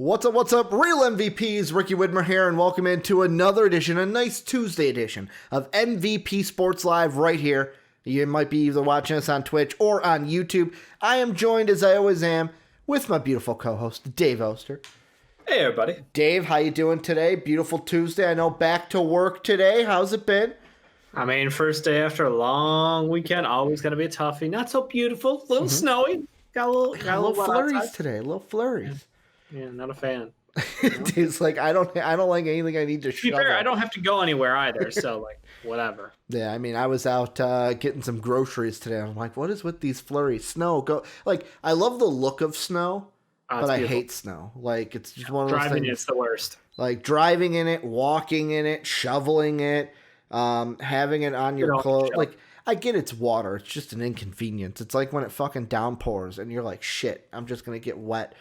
What's up, real MVPs? Ricky Widmer here, and welcome into another edition, a nice Tuesday edition of MVP Sports Live right here. You might be either watching us on Twitch or on YouTube. I am joined, as I always am, with my beautiful co-host, Dave Oster. Hey, everybody. Dave, how you doing today? Beautiful Tuesday. I know back to work today. How's it been? I mean, first day after a long weekend, always going to be a toughie. Not so beautiful, a little snowy. Got a little flurries outside today. A little flurries. Yeah, not a fan. Dave's like, I don't like anything I need to shovel. To be fair, I don't have to go anywhere either, so like whatever. Yeah, I mean, I was out getting some groceries today. I'm like, what is with these flurries? Snow, go. Like, I love the look of snow, but I hate snow. Like, it's just one of those things. Driving it's the worst. Like driving in it, walking in it, shoveling it, having it on your clothes. Like, I get it's water. It's just an inconvenience. It's like when it fucking downpours and you're like, shit, I'm just gonna get wet.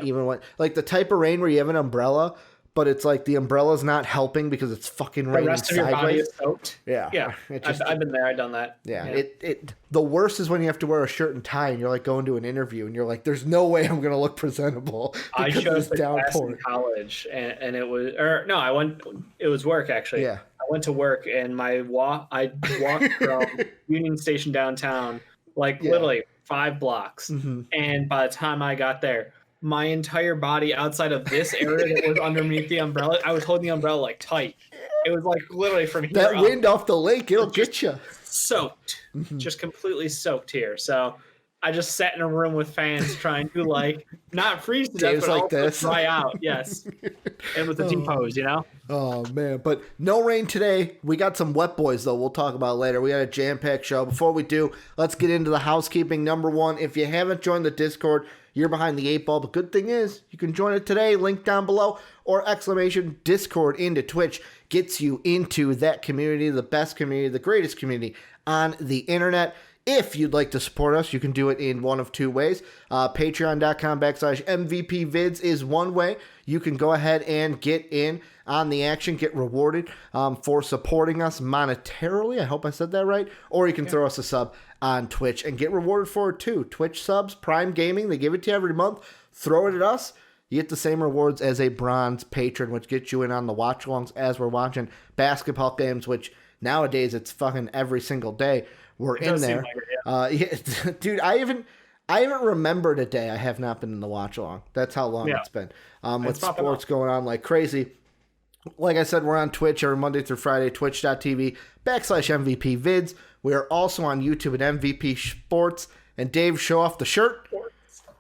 Even when, like, the type of rain where you have an umbrella, but it's like the umbrella's not helping because it's fucking raining sideways. The rest of your body is soaked. Yeah. I've been there. I've done that. Yeah. The worst is when you have to wear a shirt and tie and you're like going to an interview and you're like, there's no way I'm going to look presentable. I chose the class in college and it was, it was work actually. Yeah. I went to work and I walked from Union Station downtown, literally 5 blocks. Mm-hmm. And by the time I got there, my entire body outside of this area that was underneath the umbrella, I was holding the umbrella like tight. It was like literally from here. That wind off the lake, it'll get you. Soaked. Mm-hmm. Just completely soaked here. So I just sat in a room with fans trying to not freeze to death, but like also this. Dry out. Yes. And with the T-pose, you know? Oh, man. But no rain today. We got some wet boys, though, we'll talk about later. We got a jam-packed show. Before we do, let's get into the housekeeping. Number one, if you haven't joined the Discord, you're behind the 8 ball. The good thing is you can join it today. Link down below, or exclamation Discord into Twitch gets you into that community, the best community, the greatest community on the internet. If you'd like to support us, you can do it in one of 2 ways. Patreon.com/MVPvids is one way. You can go ahead and get in on the action, get rewarded for supporting us monetarily. I hope I said that right. Or you can throw us a sub on Twitch and get rewarded for it too. Twitch subs, Prime Gaming, they give it to you every month. Throw it at us. You get the same rewards as a bronze patron, which gets you in on the watch-alongs as we're watching basketball games, which nowadays it's fucking every single day. We're in there. Dude, I haven't remembered a day I have not been in the watch along. That's how long it's been. With sports going on like crazy. Like I said, we're on Twitch every Monday through Friday, twitch.tv/MVPvids. We are also on YouTube at MVP Sports. And Dave, show off the shirt.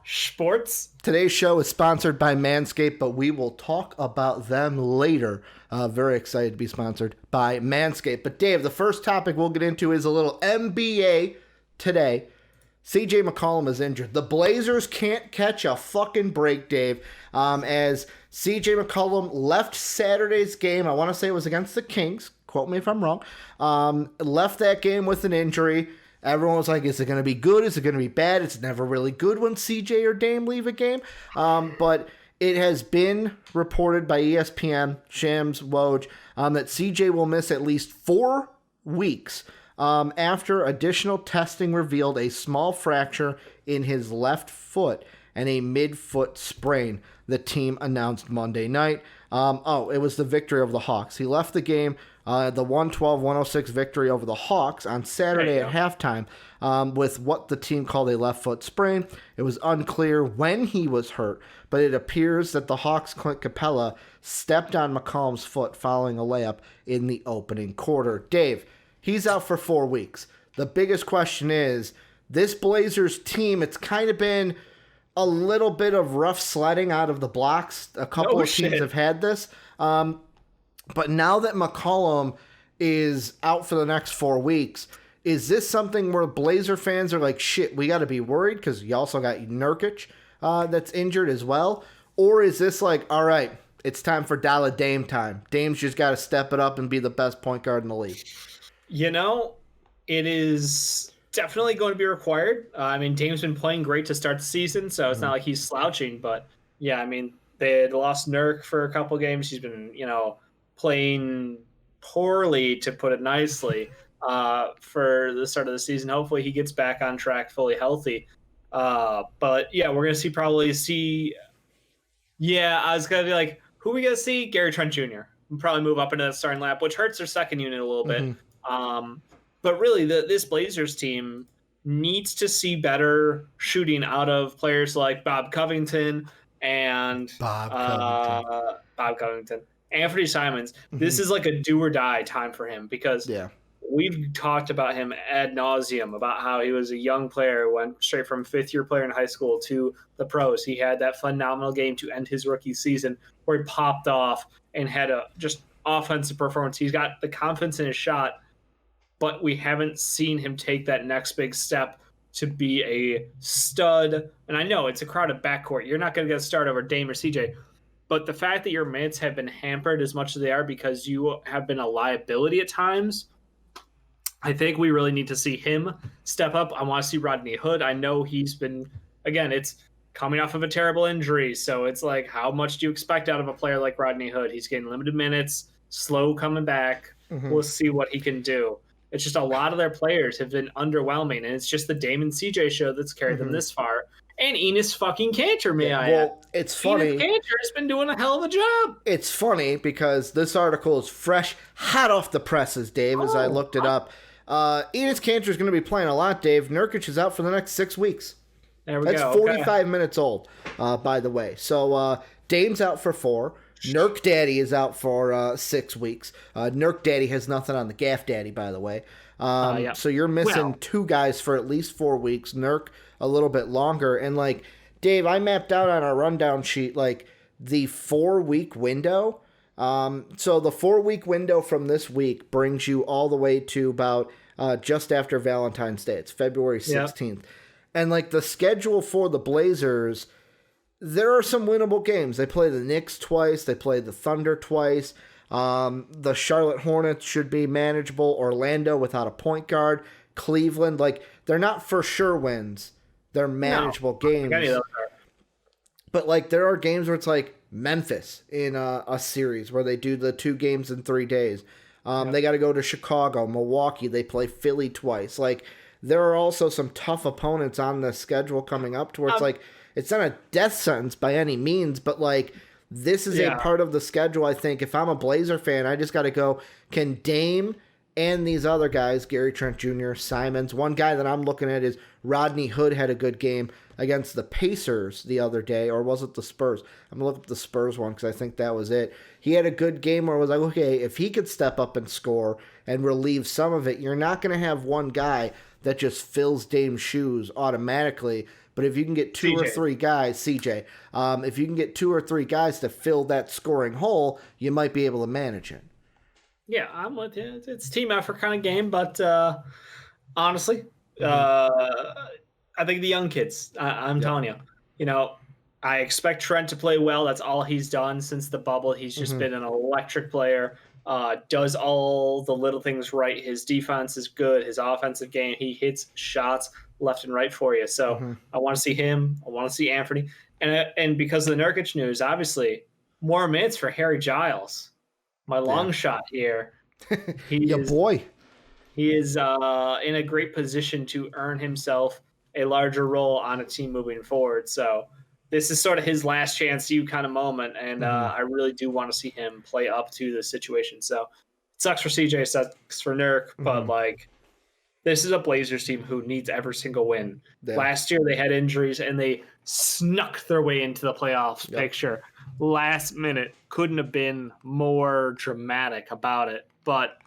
Sports. Today's show is sponsored by MANSCAPED, but we will talk about them later. Very excited to be sponsored by MANSCAPED. But Dave, the first topic we'll get into is a little NBA today. CJ McCollum is injured. The Blazers can't catch a fucking break, Dave. As CJ McCollum left Saturday's game, I want to say it was against the Kings. Quote me if I'm wrong. Left that game with an injury. Everyone was like, is it going to be good? Is it going to be bad? It's never really good when CJ or Dame leave a game. But it has been reported by ESPN, Shams, Woj, that CJ will miss at least 4 weeks after additional testing revealed a small fracture in his left foot and a mid-foot sprain, the team announced Monday night. It was the victory over the Hawks. He left the game, the 112-106 victory over the Hawks on Saturday at halftime with what the team called a left foot sprain. It was unclear when he was hurt, but it appears that the Hawks' Clint Capella stepped on McCollum's foot following a layup in the opening quarter. Dave, he's out for 4 weeks. The biggest question is, this Blazers team, it's kind of been a little bit of rough sledding out of the blocks. A couple of teams have had this. But now that McCollum is out for the next 4 weeks, is this something where Blazer fans are like, shit, we got to be worried because you also got Nurkic that's injured as well? Or is this like, all right, it's time for Dame time. Dame's just got to step it up and be the best point guard in the league? You know, it is definitely going to be required. Dame's been playing great to start the season, so it's not like he's slouching. But, yeah, they had lost Nurk for a couple games. He's been, playing poorly, to put it nicely, for the start of the season. Hopefully he gets back on track fully healthy. But, yeah, we're going to probably see Yeah, I was gonna be like, who are we gonna see? Gary Trent Jr. We'll probably move up into the starting lineup, which hurts their second unit a little bit. Hmm. Um, but really, this Blazers team needs to see better shooting out of players like Bob Covington and Bob Covington. Bob Covington, Anthony Simons. Hmm. This is like a do or die time for him because Yeah. we've talked about him ad nauseum about how he was a young player, went straight from fifth-year player in high school to the pros. He had that phenomenal game to end his rookie season where he popped off and had a just offensive performance. He's got the confidence in his shot, but we haven't seen him take that next big step to be a stud. And I know it's a crowded backcourt. You're not going to get a start over Dame or CJ. But the fact that your minutes have been hampered as much as they are because you have been a liability at times, I think we really need to see him step up. I want to see Rodney Hood. I know he's been, again, it's coming off of a terrible injury. So it's like, how much do you expect out of a player like Rodney Hood? He's getting limited minutes, slow coming back. Hmm. We'll see what he can do. It's just a lot of their players have been underwhelming, and it's just the Damon CJ show that's carried them Hmm. this far. And Enos fucking Cantor, may Yeah. I add. Well, it's funny. Enos Cantor has been doing a hell of a job. It's funny because this article is fresh, hot off the presses, Dave, as I looked it up. Enes Kanter is going to be playing a lot, Dave. Nurkic is out for the next 6 weeks. There we That's go. 45 minutes old, by the way. So Dame's out for 4. Nurk Daddy is out for 6 weeks. Nurk Daddy has nothing on the Gaff Daddy, by the way. Yeah. So you're missing Well, 2 guys for at least 4 weeks. Nurk a little bit longer. And, like, Dave, I mapped out on our rundown sheet, like, the 4-week window. So the 4-week window from this week brings you all the way to about just after Valentine's Day. It's February 16th. Yep. And, like, the schedule for the Blazers, there are some winnable games. They play the Knicks twice. They play the Thunder twice. The Charlotte Hornets should be manageable. Orlando without a point guard. Cleveland, like, they're not for sure wins. They're manageable games. But, like, there are games where it's like Memphis in a series where they do the 2 games in 3 days. They got to go to Chicago, Milwaukee. They play Philly twice. Like, there are also some tough opponents on the schedule coming up to where it's like, it's not a death sentence by any means, but, like, this is a part of the schedule, I think. If I'm a Blazer fan, I just got to go, can Dame and these other guys, Gary Trent Jr., Simons, one guy that I'm looking at is Rodney Hood had a good game against the Pacers the other day, or was it the Spurs? I'm going to look up the Spurs one because I think that was it. He had a good game where it was like, okay, if he could step up and score and relieve some of it, you're not going to have one guy that just fills Dame's shoes automatically. But if you can get 2 or 3 guys, CJ, if you can get 2 or 3 guys to fill that scoring hole, you might be able to manage it. Yeah, I'm with you. It's a team effort kind of game, but honestly, I think the young kids, I'm telling you, you know, I expect Trent to play well. That's all he's done since the bubble. He's just been an electric player, does all the little things right. His defense is good. His offensive game, he hits shots left and right for you. So I want to see him. I want to see Anthony. And because of the Nurkic news, obviously, more minutes for Harry Giles. My long shot here. Boy. He is in a great position to earn himself a larger role on a team moving forward. So this is sort of his last chance you kind of moment. And I really do want to see him play up to the situation. So it sucks for CJ, sucks for Nurk, but like, this is a Blazers team who needs every single win. Yeah. Last year they had injuries and they snuck their way into the playoffs picture. Last minute, couldn't have been more dramatic about it, but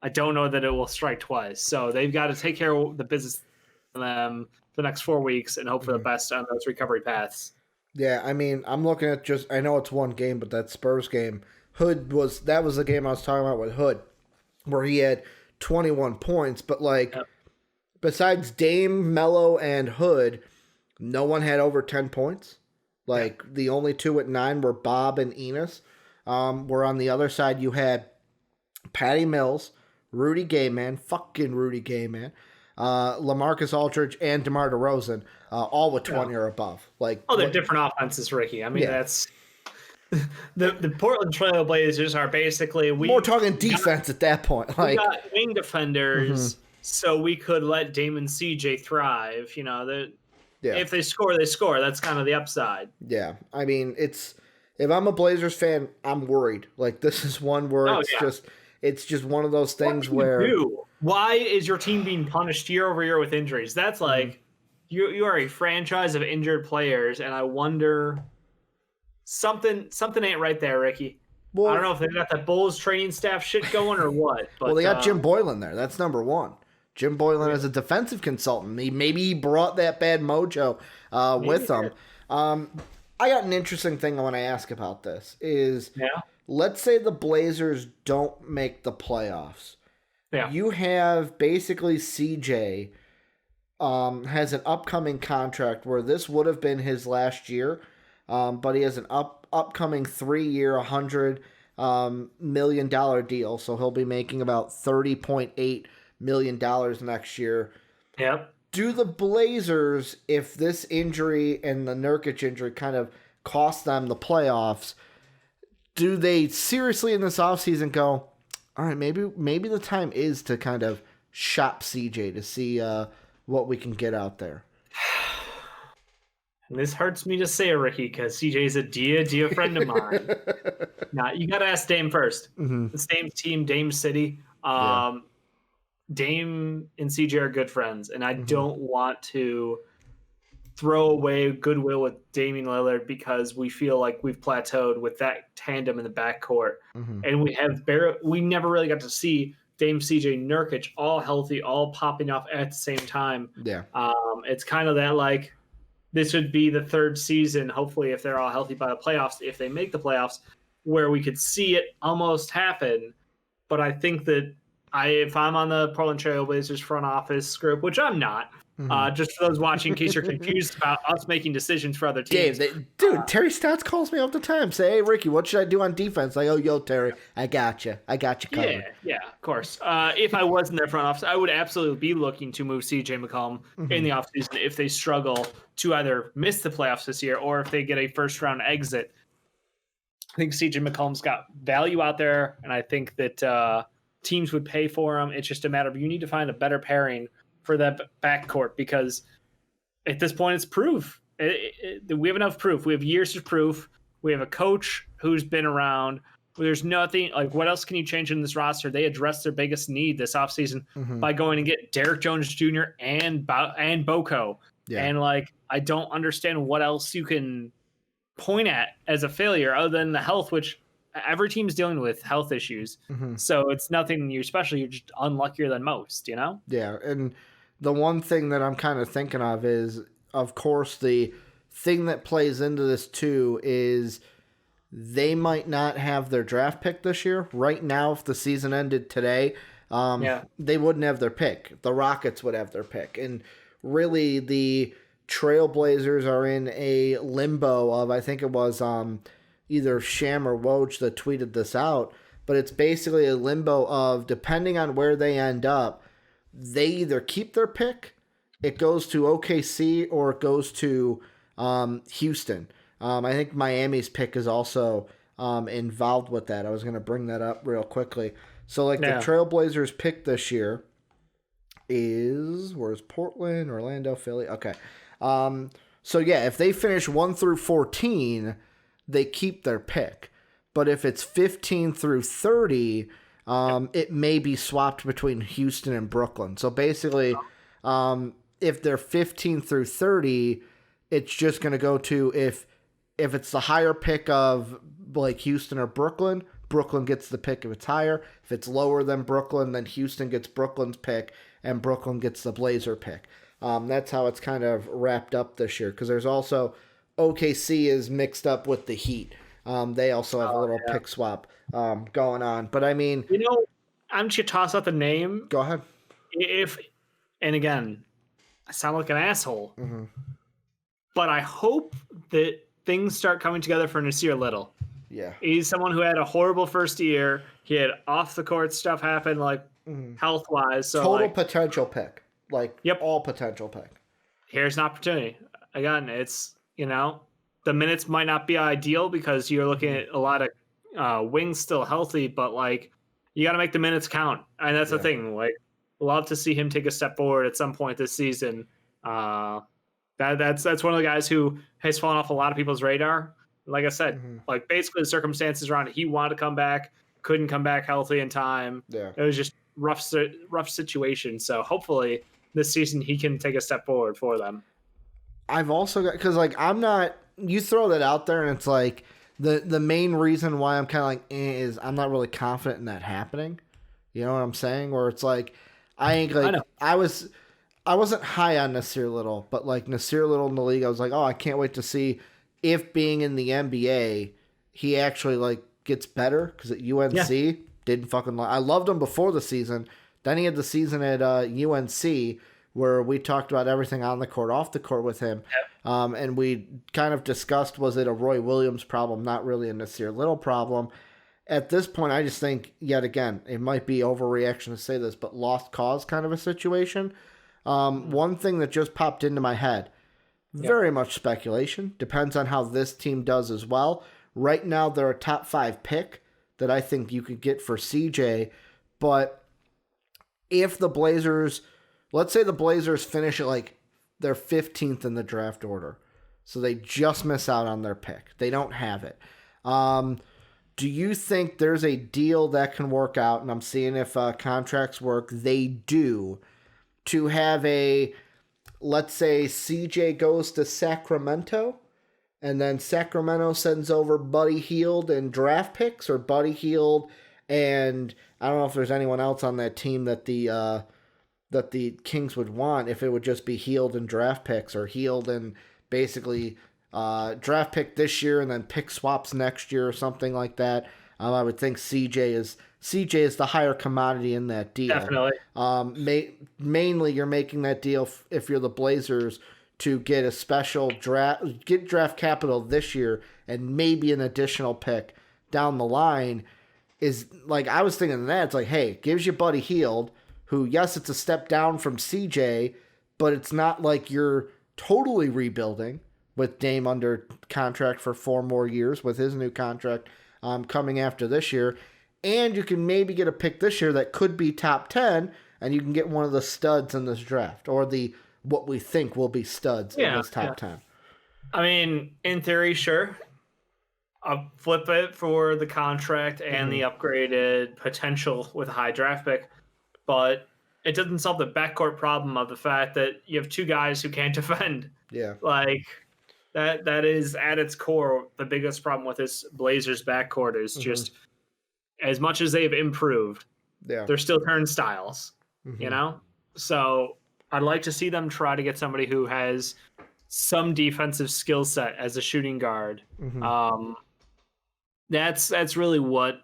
I don't know that it will strike twice. So they've got to take care of the business for them for the next 4 weeks and hope for the best on those recovery paths. Yeah, I mean, I'm looking at I know it's one game, but that Spurs game, that was the game I was talking about with Hood, where he had 21 points, but like besides Dame, Melo, and Hood, no one had over 10 points. Like the only 2 at 9 were Bob and Enos. Where on the other side you had Patty Mills, Rudy Gayman, fucking Rudy Gayman, LaMarcus Aldridge, and DeMar DeRozan, all with 20 or above. Like, they're different offenses, Ricky. I mean, that's the Portland Trail Blazers are basically we're talking defense at that point. Like, we got wing defenders, so we could let Damon CJ thrive. You know, if they score, they score. That's kind of the upside. Yeah, I mean, it's if I'm a Blazers fan, I'm worried. Like, this is one where it's just one of those things where. Why is your team being punished year over year with injuries? That's like you are a franchise of injured players, and I wonder something ain't right there, Ricky. Well, I don't know if they've got that Bulls training staff shit going or what. But, well, they got Jim Boylan there. That's number one. Jim Boylan is a defensive consultant. Maybe he brought that bad mojo with him. I got an interesting thing I want to ask about this is, let's say the Blazers don't make the playoffs. Yeah. You have basically CJ has an upcoming contract where this would have been his last year, but he has an upcoming 3-year, $100 million deal, so he'll be making about $30.8 million next year. Yep. Do the Blazers, if this injury and the Nurkic injury kind of cost them the playoffs, do they seriously in this offseason go, all right, maybe the time is to kind of shop CJ to see what we can get out there? And this hurts me to say, Ricky, because CJ's a dear friend of mine. Now, you got to ask Dame first. Mm-hmm. It's Dame's team, Dame City. Dame and CJ are good friends, and I don't want to throw away goodwill with Damian Lillard because we feel like we've plateaued with that tandem in the backcourt. Mm-hmm. And we never really got to see Dame, CJ, Nurkic all healthy, all popping off at the same time. Yeah. It's kind of that like this would be the third season, hopefully, if they're all healthy by the playoffs, if they make the playoffs, where we could see it almost happen. But I think that if I'm on the Portland Trail Blazers front office group, which I'm not, just for those watching, in case you're confused about us making decisions for other teams. Dude, Terry Stotts calls me all the time. Say, hey, Ricky, what should I do on defense? Like, oh, yo, Terry, I got you covered. Yeah, of course. If I was in their front office, I would absolutely be looking to move CJ McCollum in the offseason if they struggle to either miss the playoffs this year or if they get a first-round exit. I think CJ McCollum's got value out there, and I think that teams would pay for him. It's just a matter of you need to find a better pairing for that backcourt because at this point it's proof. We have enough proof. We have years of proof. We have a coach who's been around. There's nothing like what else can you change in this roster? They addressed their biggest need this offseason by going and get Derrick Jones Jr. and Boko. Yeah. And like I don't understand what else you can point at as a failure other than the health, which every team's dealing with health issues. So it's nothing you're special. You're just unluckier than most, you know? Yeah. And the one thing that I'm kind of thinking of is, of course, the thing that plays into this too is they might not have their draft pick this year. Right now, if the season ended today, they wouldn't have their pick. The Rockets would have their pick. And really the Trailblazers are in a limbo of, I think it was either Sham or Woj that tweeted this out, but it's basically a limbo of depending on where they end up, they either keep their pick, it goes to OKC, or it goes to Houston. I think Miami's pick is also involved with that. I was going to bring that up real quickly. So, the Trailblazers pick this year is, where's Portland, Orlando, Philly? Okay. If they finish 1 through 14, they keep their pick. But if it's 15 through 30, it may be swapped between Houston and Brooklyn. So basically, if they're 15 through 30, it's just going to go to if it's the higher pick of like Houston or Brooklyn, Brooklyn gets the pick if it's higher. If it's lower than Brooklyn, then Houston gets Brooklyn's pick and Brooklyn gets the Blazer pick. That's how it's kind of wrapped up this year because there's also OKC is mixed up with the Heat. They also have a little pick swap going on. But I mean, I'm just going to toss out the name. Go ahead. And again, I sound like an asshole, but I hope that things start coming together for Nasir Little. Yeah. He's someone who had a horrible first year. He had off the court stuff happen, health wise. So total potential pick. All potential pick. Here's an opportunity. Again, it's, the minutes might not be ideal because you're looking at a lot of wings still healthy, but you got to make the minutes count. And that's the thing. Love to see him take a step forward at some point this season. That's one of the guys who has fallen off a lot of people's radar. Like I said, like basically the circumstances around it, he wanted to come back, couldn't come back healthy in time. Yeah. It was just rough situation. So hopefully this season he can take a step forward for them. I've also got, because like you throw that out there and it's like the main reason why I'm kind of like is I'm not really confident in that happening. You know what I'm saying? Where it's like I wasn't high on Nasir Little, but like Nasir Little in the league, I was like, oh, I can't wait to see if being in the NBA he actually like gets better, because at UNC didn't fucking I loved him before the season. Then he had the season at UNC where we talked about everything on the court, off the court with him. Yep. And we kind of discussed, was it a Roy Williams problem, not really a Nasir Little problem. At this point, I just think, yet again, it might be overreaction to say this, but lost cause kind of a situation. One thing that just popped into my head, very much speculation, depends on how this team does as well. Right now, they're a top 5 pick that I think you could get for CJ, but if the Blazers, let's say the Blazers finish at like they're 15th in the draft order, so they just miss out on their pick. They don't have it. Do you think there's a deal that can work out, and I'm seeing if contracts work, they do, to have a, let's say CJ goes to Sacramento, and then Sacramento sends over Buddy Hield and draft picks, or Buddy Hield and I don't know if there's anyone else on that team that the Kings would want, if it would just be Hield and draft picks, or Hield and basically draft pick this year and then pick swaps next year or something like that. I would think CJ is the higher commodity in that deal. Definitely. Mainly you're making that deal if you're the Blazers to get a special draft capital this year and maybe an additional pick down the line. Is like, I was thinking that it's like, hey, it gives you Buddy Hield, who, yes, it's a step down from CJ, but it's not like you're totally rebuilding with Dame under contract for 4 more years with his new contract coming after this year. And you can maybe get a pick this year that could be top 10, and you can get one of the studs in this draft, or what we think will be studs in this top 10. I mean, in theory, sure. I'll flip it for the contract and the upgraded potential with a high draft pick. But it doesn't solve the backcourt problem of the fact that you have 2 guys who can't defend. Yeah. Like, that is at its core the biggest problem with this Blazers backcourt is just as much as they've improved, they're still turnstiles, you know? So I'd like to see them try to get somebody who has some defensive skill set as a shooting guard. That's really what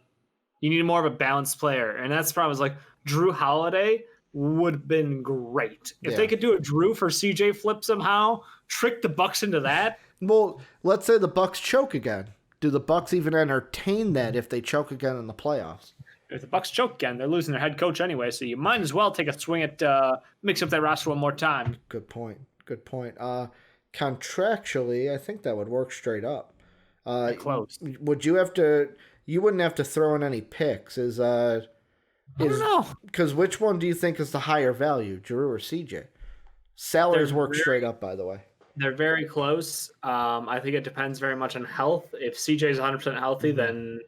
you need, more of a balanced player. And that's the problem, is like Drew Holiday would have been great. If they could do a Drew for CJ flip somehow, trick the Bucks into that. Well, let's say the Bucks choke again. Do the Bucks even entertain that if they choke again in the playoffs? If the Bucks choke again, they're losing their head coach anyway, so you might as well take a swing at mix up that roster one more time. Good point. Contractually, I think that would work straight up. Close. Would you have to? You wouldn't have to throw in any picks. I don't know. Because which one do you think is the higher value, Drew or CJ? Salaries work straight up, by the way. They're very close. I think it depends very much on health. If CJ is 100% healthy, then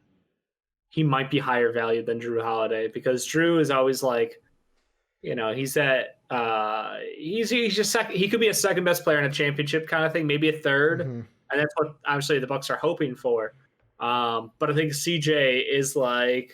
he might be higher value than Drew Holiday, because Drew is always like, you know, he's at he's just second. He could be a second best player in a championship kind of thing, maybe a third, and that's what obviously the Bucks are hoping for. But I think CJ is like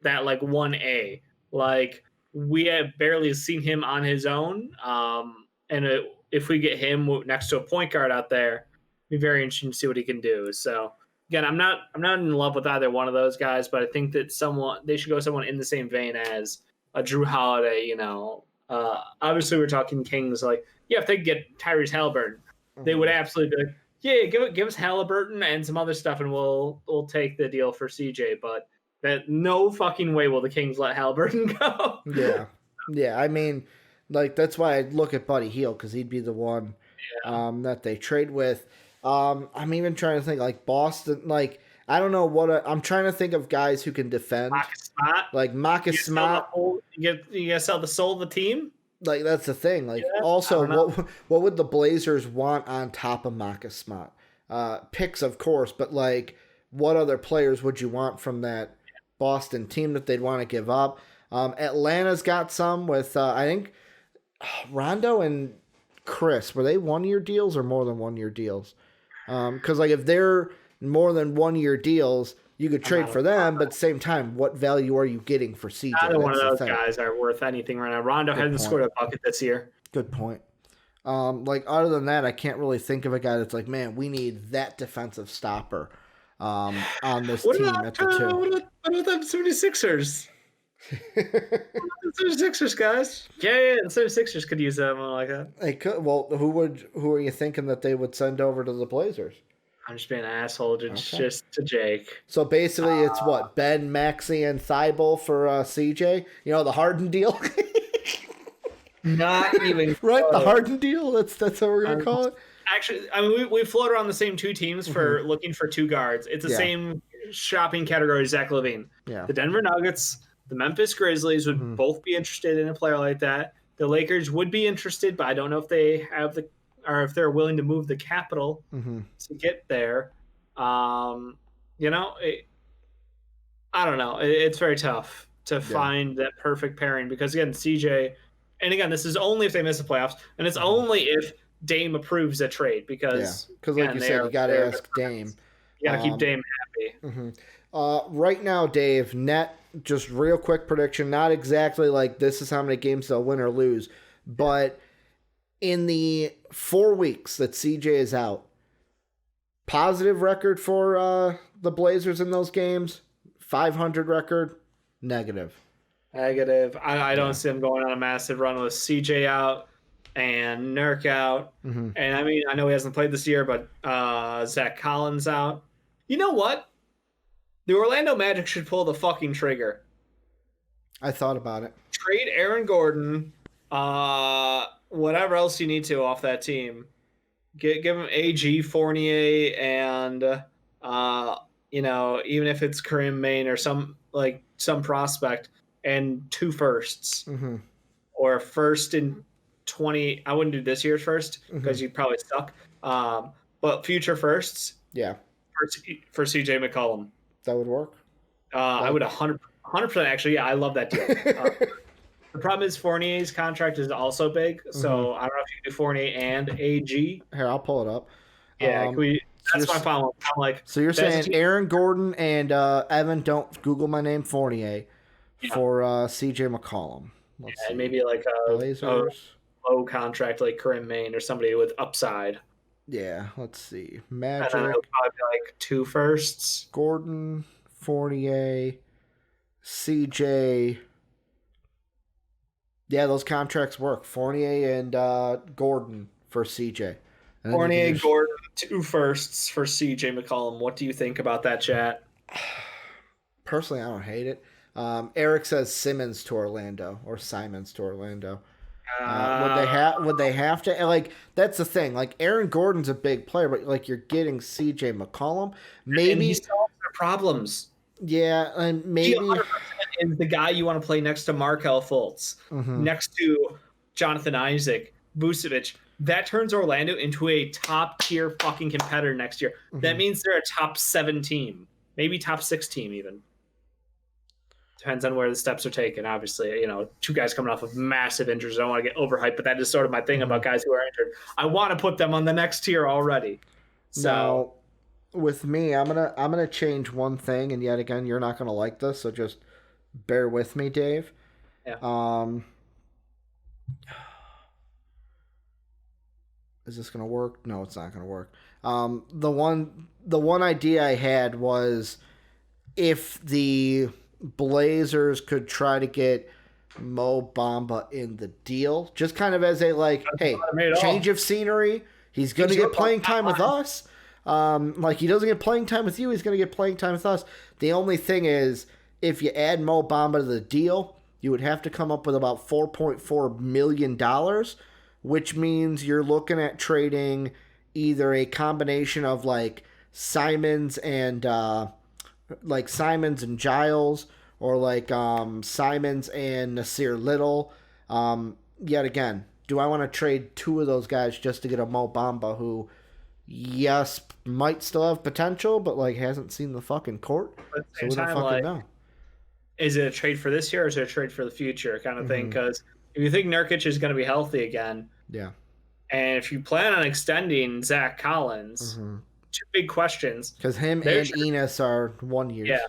that, like 1A. Like, we have barely seen him on his own, and if we get him next to a point guard out there, it'd be very interesting to see what he can do. So again, I'm not in love with either one of those guys, but I think that they should go someone in the same vein as a Drew Holiday. You know, obviously we're talking Kings. Like, if they could get Tyrese Halliburton, they would absolutely be like, yeah, give us Halliburton and some other stuff, and we'll take the deal for CJ. But that no fucking way will the Kings let Halliburton go. Yeah. I mean, like, that's why I look at Buddy Hield, because he'd be the one that they trade with. I'm even trying to think, like, Boston. Like, I don't know I'm trying to think of guys who can defend. Marcus Smart. You gotta sell the soul of the team. Like, that's the thing. Like, also, what would the Blazers want on top of Marcus Smart? picks, of course, but like, what other players would you want from that Boston team that they'd want to give up? Atlanta's got some with, I think, Rondo and Chris. Were they 1-year deals or more than 1-year deals? Because like if they're more than 1-year deals, you could trade for them, but at the same time, what value are you getting for CJ? Neither one of those guys are worth anything right now. Rondo hasn't scored a bucket this year. Good point. Like other than that, I can't really think of a guy that's like, man, we need that defensive stopper on this team at the 2. What about the 76ers? The 76ers, guys. Yeah, the 76ers could use someone like that. They could. Well, who are you thinking that they would send over to the Blazers? I'm just being an asshole just to Jake. So basically, it's what, Ben, Maxey, and Thibault for CJ? You know, the Harden deal? Not even right, close. The Harden deal? That's what we're going to call it? Actually, I mean, we float around the same 2 teams for looking for 2 guards. It's the same shopping category as Zach LaVine. Yeah. The Denver Nuggets, the Memphis Grizzlies would both be interested in a player like that. The Lakers would be interested, but I don't know if they have or if they're willing to move the capital to get there. You know, I don't know. It's very tough to find that perfect pairing because, again, CJ, and again, this is only if they miss the playoffs, and it's only if Dame approves a trade because, like you said, you got to ask Dame. You got to keep Dame happy. Right now, Dave, net, just real quick prediction, not exactly like this is how many games they'll win or lose, but in the 4 weeks that CJ is out, positive record for the Blazers in those games, 500 record, negative. I don't see them going on a massive run with CJ out and Nurk out. And I mean, I know he hasn't played this year, but Zach Collins out. You know what? The Orlando Magic should pull the fucking trigger. I thought about it. Trade Aaron Gordon, whatever else you need to off that team. Give him AG, Fournier, and you know, even if it's Kareem Maine or some prospect, and 2 firsts or a first in 20. I wouldn't do this year's first because you'd probably suck. But future firsts, for CJ McCollum. That would work. I would 100% actually. Yeah, I love that deal. The problem is Fournier's contract is also big, so I don't know if you can do Fournier and AG. Here, I'll pull it up. Yeah, that's my final. I'm like, so you're saying Aaron Gordon and Evan, don't Google my name, Fournier, for CJ McCollum. Let's see. And maybe like a low contract like Kareem Maine or somebody with upside. Yeah, let's see. Magic. And then it'll probably be like 2 firsts. Gordon, Fournier, CJ. Yeah, those contracts work. Fournier and Gordon for CJ. Fournier, Gordon, 2 firsts for CJ McCollum. What do you think about that, chat? Personally, I don't hate it. Eric says Simmons to Orlando or Simons to Orlando. Would they have to, like, that's the thing, like Aaron Gordon's a big player, but like you're getting CJ McCollum, maybe and he solves their problems. Yeah, and maybe is the guy you want to play next to Markelle Fultz, next to Jonathan Isaac, Vucevic. That turns Orlando into a top tier fucking competitor next year. That means they're a top 7 team, maybe top 6 team even. Depends on where the steps are taken. Obviously, you know, 2 guys coming off of massive injuries. I don't want to get overhyped, but that is sort of my thing about guys who are injured. I want to put them on the next tier already. So now, with me, I'm gonna change one thing, and yet again, you're not gonna like this, so just bear with me, Dave. Yeah. Is this gonna work? No, it's not gonna work. The one idea I had was if the Blazers could try to get Mo Bamba in the deal, just kind of as a like, hey, change of scenery. He's going to get playing time with us. Like he doesn't get playing time with you, he's going to get playing time with us. The only thing is, if you add Mo Bamba to the deal, you would have to come up with about $4.4 million, which means you're looking at trading either a combination of like Simons and Giles, or like Simons and Nasir Little. Yet again, do I want to trade 2 of those guys just to get a Mo Bamba who yes, might still have potential, but like hasn't seen the fucking court, But at the so same we don't time, fucking like, know. is it a trade for this year or is it a trade for the future kind of thing? Because if you think Nurkic is going to be healthy again, Yeah. and if you plan on extending Zach Collins, two big questions. Because him and Enos are 1 year. Yeah.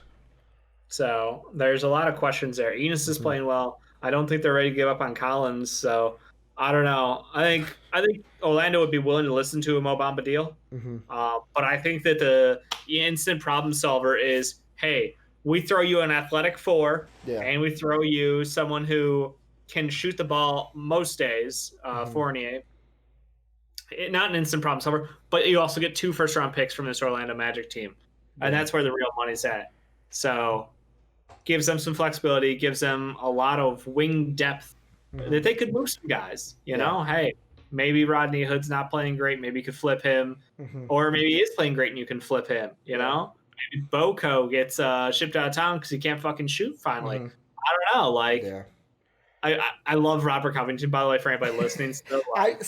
So there's a lot of questions there. Enos is playing well. I don't think they're ready to give up on Collins. So I don't know. I think Orlando would be willing to listen to a Mo Bamba deal. But I think that the instant problem solver is, hey, we throw you an athletic 4, and we throw you someone who can shoot the ball most days, Fournier. Not an instant problem solver, but you also get 2 first-round picks from this Orlando Magic team. And that's where the real money's at. So gives them some flexibility, gives them a lot of wing depth that they could move some guys. You know, hey, maybe Rodney Hood's not playing great. Maybe you could flip him. Or maybe he is playing great and you can flip him, you know? Maybe Boko gets shipped out of town because he can't fucking shoot finally. I don't know. Like, I love Robert Covington, by the way, for anybody listening. Still, like,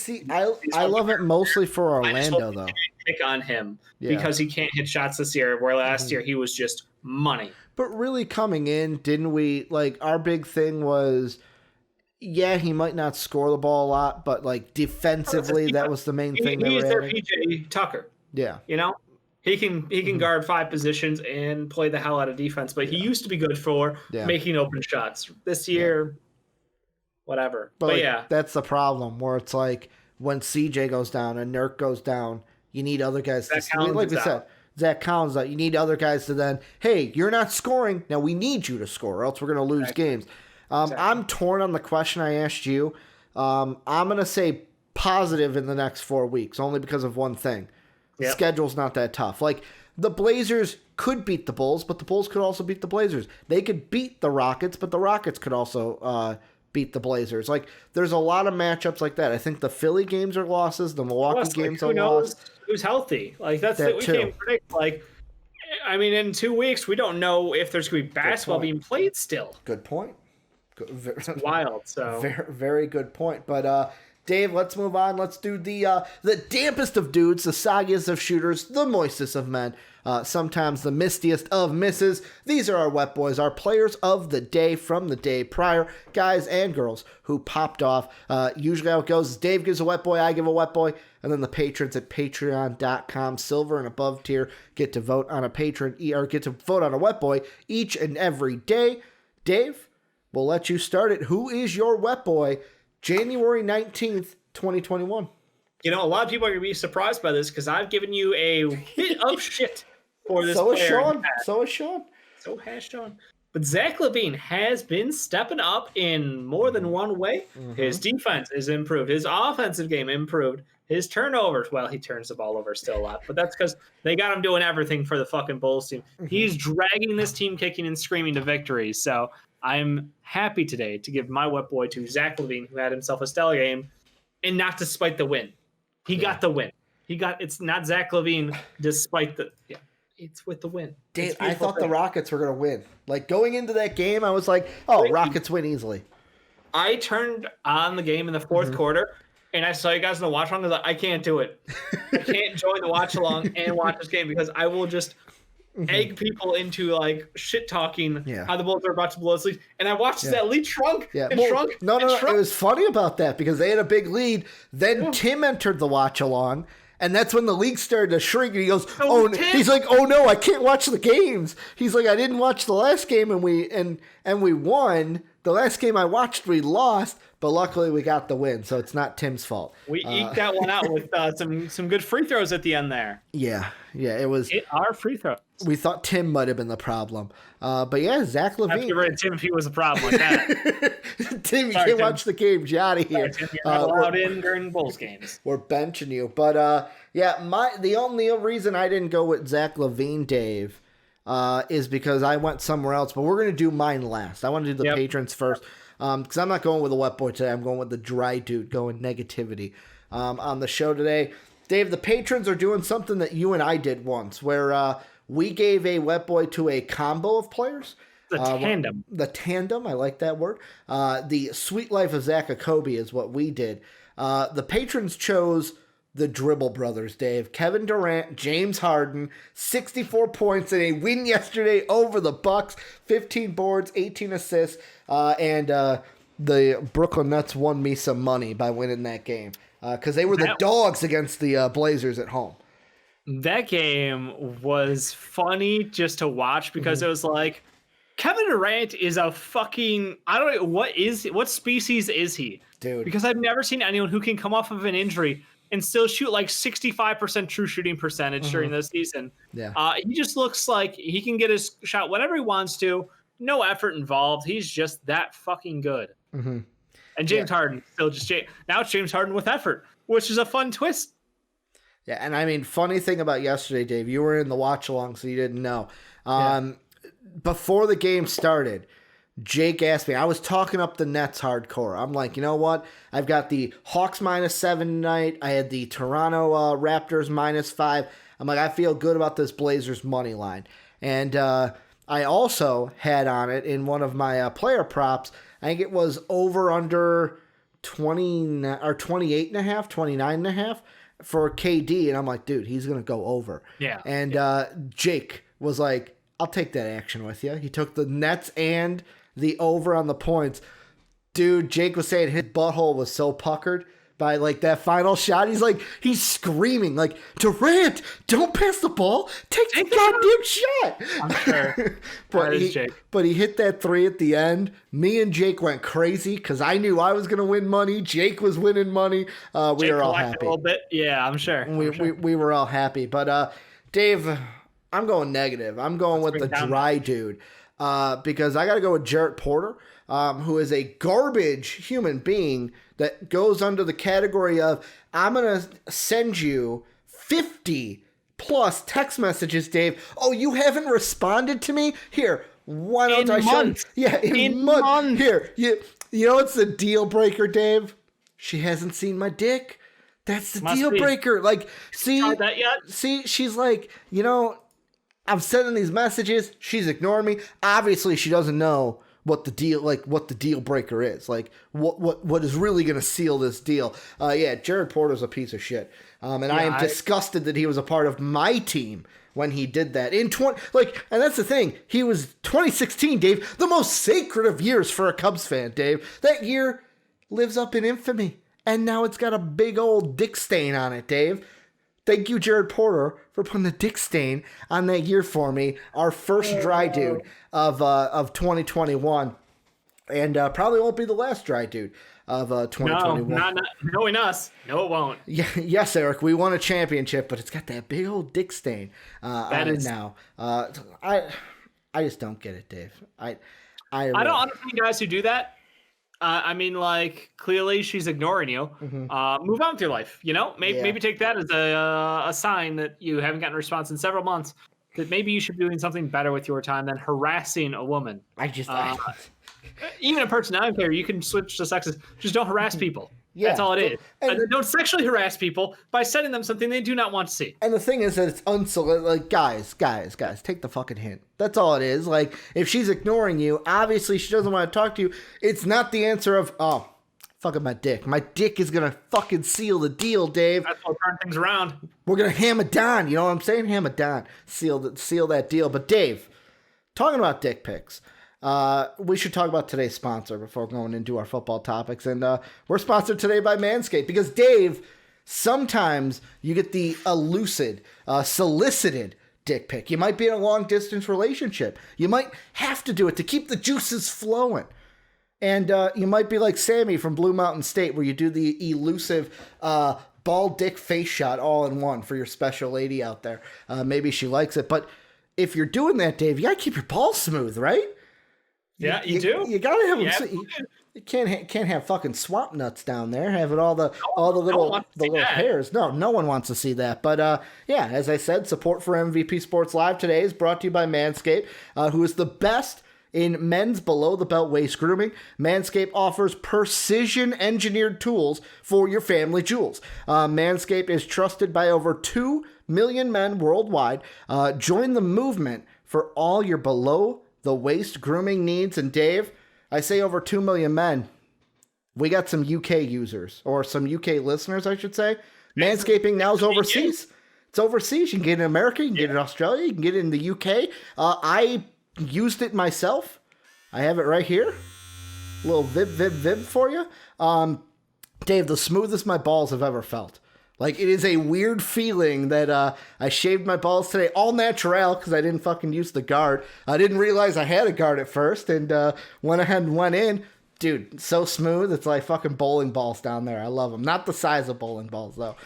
I love it mostly for Orlando, though. Pick on him because he can't hit shots this year, where last year he was just money. But really coming in, didn't we, like, our big thing was, he might not score the ball a lot, but, like, defensively, that was the main thing. He's their PJ Tucker. Yeah. You know? He can guard 5 positions and play the hell out of defense, but he used to be good for making open shots. This year, whatever. But like, that's the problem, where it's like when CJ goes down and Nurk goes down, you need other guys like we said. Zach Collins out. You need other guys to then, hey, you're not scoring. Now we need you to score, or else we're going to lose games. I'm torn on the question I asked you. I'm going to say positive in the next 4 weeks, only because of one thing. The schedule's not that tough. Like, the Blazers could beat the Bulls, but the Bulls could also beat the Blazers. They could beat the Rockets, but the Rockets could also beat the Blazers. Like, there's a lot of matchups like that. I think the Philly games are losses. The Milwaukee games are losses. Who's healthy? Like, that's that we can't predict. Like, I mean, in 2 weeks, we don't know if there's going to be basketball being played still. Good point. It's wild. So very, very good point. But Dave, let's move on. Let's do the dampest of dudes, the soggiest of shooters, the moistest of men, sometimes the mistiest of misses. These are our wet boys, our players of the day from the day prior, guys and girls who popped off. Usually how it goes is Dave gives a wet boy, I give a wet boy, and then the patrons at patreon.com, silver and above tier, get to vote on a patron, or get to vote on a wet boy each and every day. Dave, we'll let you start it. Who is your wet boy January 19th, 2021? You know, a lot of people are going to be surprised by this because I've given you a bit of shit for this player. So has Sean. But Zach LaVine has been stepping up in more than one way. His defense is improved. His offensive game improved. His turnovers, well, he turns the ball over still a lot, but that's because they got him doing everything for the fucking Bulls team. He's dragging this team kicking and screaming to victory. So I'm happy today to give my wet boy to Zach LaVine, who had himself a stellar game, and not despite the win. He got the win. It's not Zach LaVine despite the it's with the win. Dave, I thought the Rockets were going to win. Like, going into that game, I was like, oh, Rockets win easily. I turned on the game in the fourth quarter, and I saw you guys in the watch along. I was like, I can't do it. I can't join the watch along and watch this game because I will just egg people into like shit talking how the Bulls are about to blow this lead. And I watched that lead shrunk and shrunk. No. It was funny about that because they had a big lead. Then Tim entered the watch along. And that's when the league started to shrink. And he goes, he's like, oh no, I can't watch the games. He's like, I didn't watch the last game and we won. The last game I watched, we lost, but luckily we got the win, so it's not Tim's fault. We eked that one out with some good free throws at the end there. Yeah, it was. Our free throws. We thought Tim might have been the problem. But yeah, Zach LaVine. I have to get rid of Tim if he was a problem like that. Tim, you can't watch the games. You're out of here. Sorry, Tim, you're not allowed in during Bulls games. We're benching you. But the only reason I didn't go with Zach LaVine, Dave, is because I went somewhere else. But we're going to do mine last. I want to do the patrons first. Because I'm not going with a wet boy today. I'm going with the dry dude, going negativity on the show today. Dave, the patrons are doing something that you and I did once, where we gave a wet boy to a combo of players. The tandem. The tandem, I like that word. The Sweet Life of Zach Okogie is what we did. The patrons chose the dribble brothers, Dave. Kevin Durant, James Harden, 64 points in a win yesterday over the Bucks, 15 boards, 18 assists, and the Brooklyn Nets won me some money by winning that game because they were the dogs against the Blazers at home. That game was funny just to watch because it was like, Kevin Durant is a fucking, I don't know, what species is he? Dude. Because I've never seen anyone who can come off of an injury and still shoot like 65% true shooting percentage during the season. Yeah. He just looks like he can get his shot whenever he wants to. No effort involved. He's just that fucking good. Mm-hmm. And James Harden still just now it's James Harden with effort, which is a fun twist. Yeah, and I mean, funny thing about yesterday, Dave, you were in the watch along, so you didn't know. Before the game started, Jake asked me, I was talking up the Nets hardcore. I'm like, you know what? I've got the Hawks -7 tonight. I had the Toronto Raptors -5. I'm like, I feel good about this Blazers money line. And I also had on it in one of my player props, I think it was over under 20 or 28.5, 29.5 for KD. And I'm like, dude, he's going to go over. Yeah. And Jake was like, I'll take that action with you. He took the Nets and the over on the points. Dude, Jake was saying his butthole was so puckered by like that final shot. He's screaming like, Durant, don't pass the ball. Take the goddamn shot. I'm sure. but he hit that three at the end. Me and Jake went crazy because I knew I was going to win money. Jake was winning money. We were all happy. A little bit. Yeah, I'm sure. We were all happy. But Dave, I'm going negative. I'm going with the dry dude because I got to go with Jarrett Porter, who is a garbage human being that goes under the category of I'm going to send you 50 plus text messages, Dave. Oh, you haven't responded to me? Here, why don't I show you? Yeah, in months. Here, you know what's the deal breaker, Dave? She hasn't seen my dick. That's the deal breaker. Like, see, tried that yet? See, she's like, you know, I'm sending these messages. She's ignoring me. Obviously, she doesn't know what the deal breaker is. Like, what is really going to seal this deal. Jared Porter's a piece of shit. I am disgusted that he was a part of my team when he did that. And that's the thing. He was 2016, Dave, the most sacred of years for a Cubs fan, Dave. That year lives up in infamy. And now it's got a big old dick stain on it, Dave. Thank you, Jared Porter, for putting a dick stain on that year for me. Our first dry dude of 2021. And probably won't be the last dry dude of 2021. No, not knowing us. No, it won't. Yeah, yes, Eric, we won a championship, but it's got that big old dick stain on it now. I just don't get it, Dave. I don't understand guys who do that. I mean, like, clearly she's ignoring you. Mm-hmm. Move on with your life, you know? Maybe take that as a sign that you haven't gotten a response in several months, that maybe you should be doing something better with your time than harassing a woman. Even a person, I don't care. You can switch to sexes. Just don't harass people. Yeah. That's all it is. And don't sexually harass people by sending them something they do not want to see. And the thing is that it's unsolicited. Like, guys, take the fucking hint. That's all it is. Like, if she's ignoring you, obviously she doesn't want to talk to you. It's not the answer of, oh, fucking my dick. My dick is going to fucking seal the deal, Dave. That's what turn things around. We're going to ham it down. You know what I'm saying? Ham it down. Seal that deal. But Dave, talking about dick pics, we should talk about today's sponsor before going into our football topics. And we're sponsored today by MANSCAPED because, Dave, sometimes you get the elusive, solicited dick pic. You might be in a long-distance relationship. You might have to do it to keep the juices flowing. And you might be like Sammy from Blue Mountain State, where you do the elusive bald dick face shot all in one for your special lady out there. Maybe she likes it. But if you're doing that, Dave, you got to keep your balls smooth, right? Yeah, you do. You gotta have them. You can't have fucking swamp nuts down there. Having all the little hairs. No one wants to see that. But as I said, support for MVP Sports Live today is brought to you by Manscaped, who is the best in men's below-the-belt waist grooming. Manscaped offers precision-engineered tools for your family jewels. Manscaped is trusted by over 2 million men worldwide. Join the movement for all your below-the-waist grooming needs. And Dave, I say over 2 million men. We got some UK users, or some UK listeners, I should say. Manscaping now is overseas. It's overseas. You can get it in America, you can get it in Australia, you can get it in the UK. I used it myself. I have it right here. A little vib for you. Dave, the smoothest my balls have ever felt. Like, it is a weird feeling that I shaved my balls today, all natural, because I didn't fucking use the guard. I didn't realize I had a guard at first, and went ahead and went in. Dude, so smooth. It's like fucking bowling balls down there. I love them. Not the size of bowling balls, though.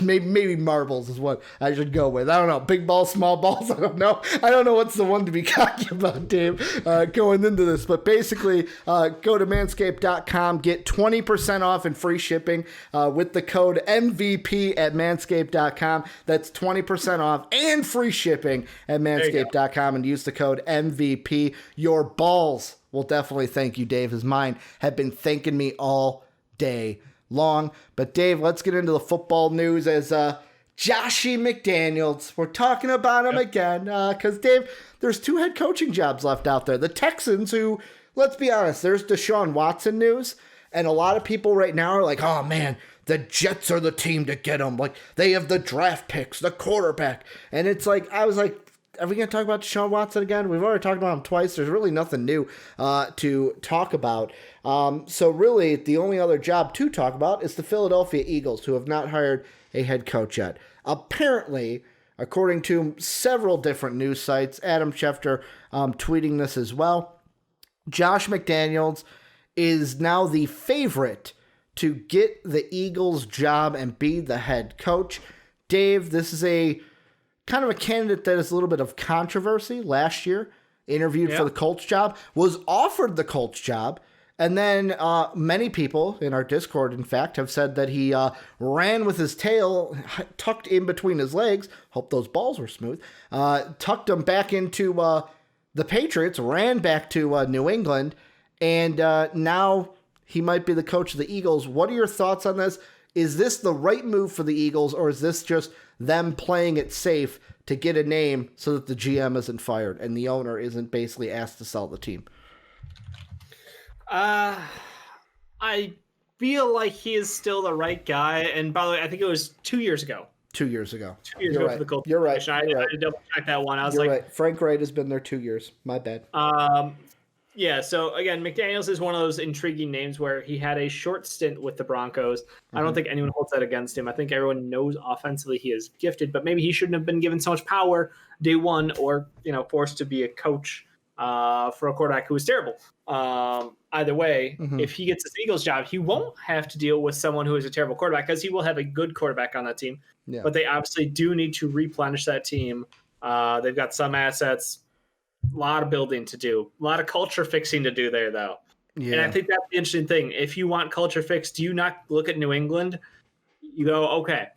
Maybe marbles is what I should go with. I don't know. Big balls, small balls. I don't know. I don't know what's the one to be cocky about, Dave, going into this. But basically, go to manscaped.com. Get 20% off and free shipping with the code MVP at manscaped.com. That's 20% off and free shipping at manscaped.com. And use the code MVP. Your balls will definitely thank you, Dave, as mine have been thanking me all day long. But Dave, let's get into the football news as Joshy McDaniels. We're talking about him again because, Dave, there's 2 head coaching jobs left out there. The Texans, who, let's be honest, there's Deshaun Watson news, and a lot of people right now are like, oh, man, the Jets are the team to get him. Like, they have the draft picks, the quarterback. And it's like, I was like, are we going to talk about Deshaun Watson again? We've already talked about him twice. There's really nothing new to talk about. So really, the only other job to talk about is the Philadelphia Eagles, who have not hired a head coach yet. Apparently, according to several different news sites, Adam Schefter tweeting this as well, Josh McDaniels is now the favorite to get the Eagles job and be the head coach. Dave, this is a kind of a candidate that is a little bit of controversy. Last year, interviewed for the Colts job, was offered the Colts job, and then many people in our Discord, in fact, have said that he ran with his tail tucked in between his legs. Hope those balls were smooth. Tucked them back into the Patriots, ran back to New England, and now he might be the coach of the Eagles. What are your thoughts on this? Is this the right move for the Eagles, or is this just them playing it safe to get a name so that the GM isn't fired and the owner isn't basically asked to sell the team? I feel like he is still the right guy. And by the way, I think it was 2 years ago. 2 years ago. 2 years ago for the Colts. You're right. I had to double check that one. I was You're right. Frank Wright has been there 2 years. My bad. Yeah, so again, McDaniels is one of those intriguing names where he had a short stint with the Broncos. I don't think anyone holds that against him. I think everyone knows offensively he is gifted, but maybe he shouldn't have been given so much power day one, or forced to be a coach for a quarterback who was terrible. Either way, if he gets this Eagles job, he won't have to deal with someone who is a terrible quarterback, because he will have a good quarterback on that team. Yeah. But they obviously do need to replenish that team. They've got some assets. A lot of building to do, a lot of culture fixing to do there, though. Yeah. And I think that's the interesting thing. If you want culture fix, do you not look at New England? You go, okay,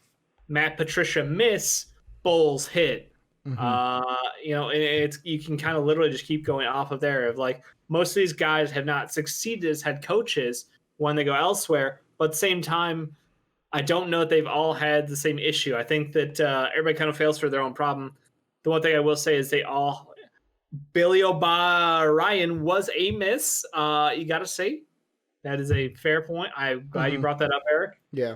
Matt Patricia miss, Bowles hit. It's you can kind of literally just keep going off of there. Of like, most of these guys have not succeeded as head coaches when they go elsewhere, but at the same time, I don't know that they've all had the same issue. I think that everybody kind of fails for their own problem. The one thing I will say is Billy O'Brien was a miss. You got to say that is a fair point. I'm glad you brought that up, Eric. Yeah,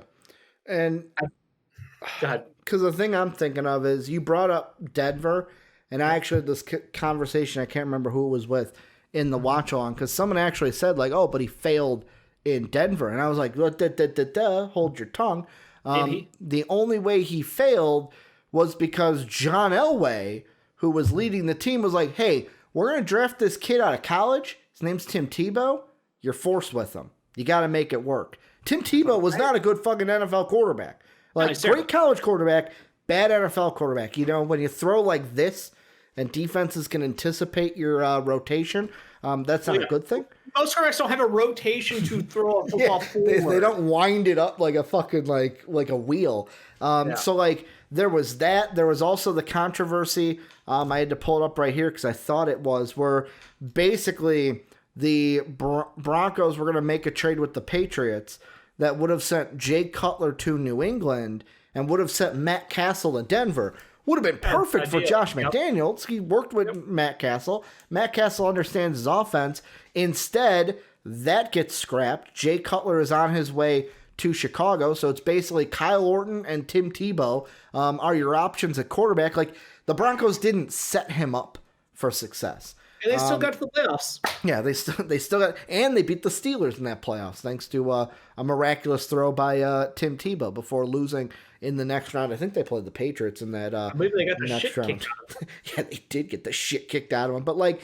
and go ahead. Because the thing I'm thinking of is you brought up Denver, and I actually had this conversation. I can't remember who it was with in the watch along, because someone actually said like, "Oh, but he failed in Denver," and I was like, "Hold your tongue." The only way he failed was because John Elway, who was leading the team, was like, hey, we're going to draft this kid out of college. His name's Tim Tebow. You're forced with him. You got to make it work. Tim Tebow was not a good fucking NFL quarterback. Like, great college quarterback, bad NFL quarterback. When you throw like this and defenses can anticipate your rotation, that's not a good thing. Most quarterbacks don't have a rotation to throw a football forward. They don't wind it up like a fucking like a wheel. So like there was that. There was also the controversy. I had to pull it up right here because I thought it was where basically the Broncos were going to make a trade with the Patriots that would have sent Jay Cutler to New England and would have sent Matt Castle to Denver. Would have been perfect for Josh McDaniels. He worked with Matt Castle. Matt Castle understands his offense. Instead, that gets scrapped. Jay Cutler is on his way to Chicago. So it's basically Kyle Orton and Tim Tebow are your options at quarterback. Like, the Broncos didn't set him up for success. And they still got to the playoffs. Yeah, they still got, and they beat the Steelers in that playoffs thanks to a miraculous throw by Tim Tebow before losing in the next round. I think they played the Patriots in that. I believe they got the next shit round. kicked out of them. Yeah, they did get the shit kicked out of them. But like,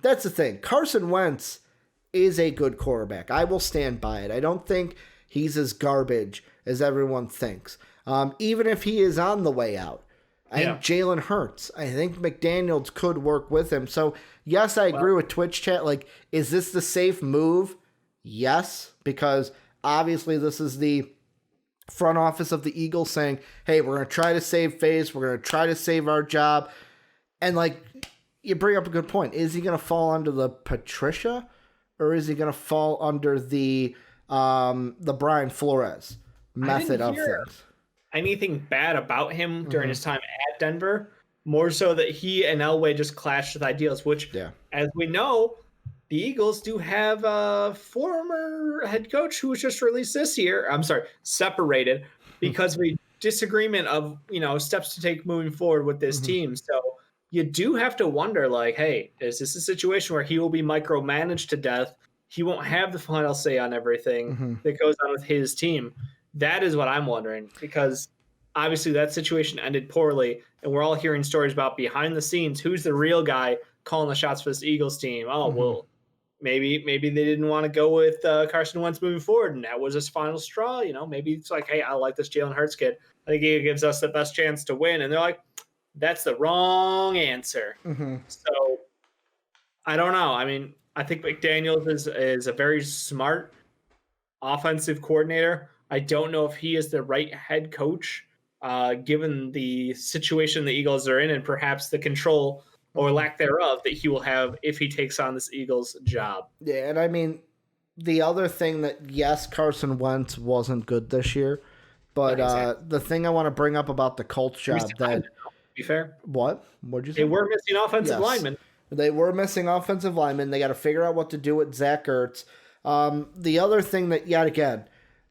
that's the thing. Carson Wentz is a good quarterback. I will stand by it. I don't think he's as garbage as everyone thinks. Even if he is on the way out. I think Jalen Hurts. I think McDaniels could work with him. So, yes, I agree with Twitch chat. Like, is this the safe move? Yes, because obviously this is the front office of the Eagles saying, hey, we're going to try to save face. We're going to try to save our job. And, like, you bring up a good point. Is he going to fall under the Patricia, or is he going to fall under the Brian Flores method of things? Anything bad about him during his time at Denver, more so that he and Elway just clashed with ideals, which, as we know, the Eagles do have a former head coach who was just released this year. I'm sorry, separated because of a disagreement of, steps to take moving forward with this team. So you do have to wonder, like, hey, is this a situation where he will be micromanaged to death? He won't have the final say on everything that goes on with his team. That is what I'm wondering, because obviously that situation ended poorly, and we're all hearing stories about behind the scenes, who's the real guy calling the shots for this Eagles team. Oh, well, maybe they didn't want to go with Carson Wentz moving forward, and that was his final straw. Maybe it's like, hey, I like this Jalen Hurts kid. I think he gives us the best chance to win. And they're like, that's the wrong answer. So I don't know. I mean, I think McDaniels is a very smart offensive coordinator. I don't know if he is the right head coach, given the situation the Eagles are in and perhaps the control or lack thereof that he will have if he takes on this Eagles job. Yeah, and I mean, the other thing that, yes, Carson Wentz wasn't good this year, but the thing I want to bring up about the Colts job that... Be fair. What? What'd you say? They were missing offensive linemen. They were missing offensive linemen. They got to figure out what to do with Zach Ertz. The other thing that, yet again,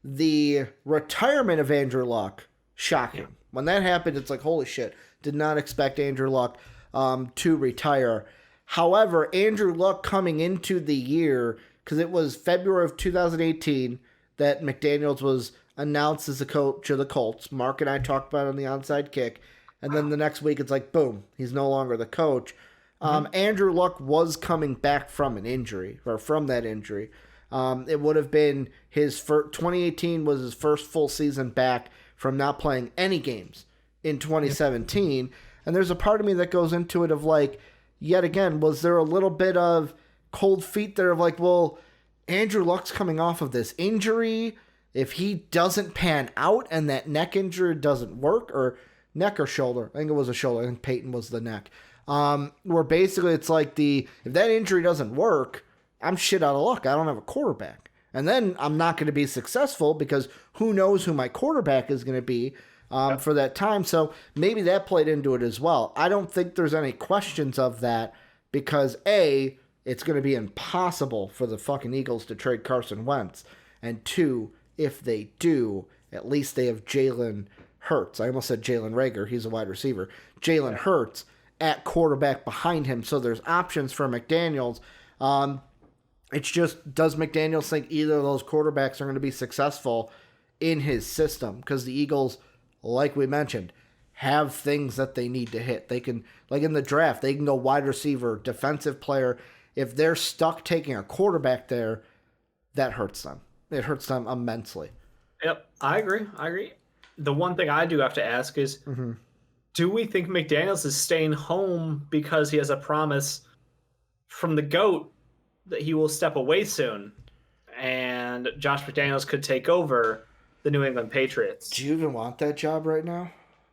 the retirement of Andrew Luck, shocking. Yeah. When that happened, it's like, holy shit. Did not expect Andrew Luck to retire. However, Andrew Luck coming into the year, because it was February of 2018 that McDaniels was announced as the coach of the Colts. Mark and I talked about it on the Onside Kick. And then the next week, it's like, boom, he's no longer the coach. Andrew Luck was coming back from an injury, or from that injury. It would have been his first, 2018 was his first full season back from not playing any games in 2017. And there's a part of me that goes into it of like, yet again, was there a little bit of cold feet there of like, well, Andrew Luck's coming off of this injury. If he doesn't pan out and that neck injury doesn't work, or neck or shoulder, I think it was a shoulder. I think Peyton was the neck. Where basically it's like if that injury doesn't work, I'm shit out of luck. I don't have a quarterback. And then I'm not going to be successful because who knows who my quarterback is going to be for that time. So maybe that played into it as well. I don't think there's any questions of that because A, it's going to be impossible for the fucking Eagles to trade Carson Wentz. And two, if they do, at least they have Jalen Hurts. I almost said Jalen Reagor. He's a wide receiver. Jalen Hurts at quarterback behind him. So there's options for McDaniels. It's just, does McDaniels think either of those quarterbacks are going to be successful in his system? Because the Eagles, like we mentioned, have things that they need to hit. They can, like in the draft, they can go wide receiver, defensive player. If they're stuck taking a quarterback there, that hurts them. It hurts them immensely. Yep, I agree. The one thing I do have to ask is, do we think McDaniels is staying home because he has a promise from the GOAT that he will step away soon and Josh McDaniels could take over the New England Patriots? Do you even want that job right now?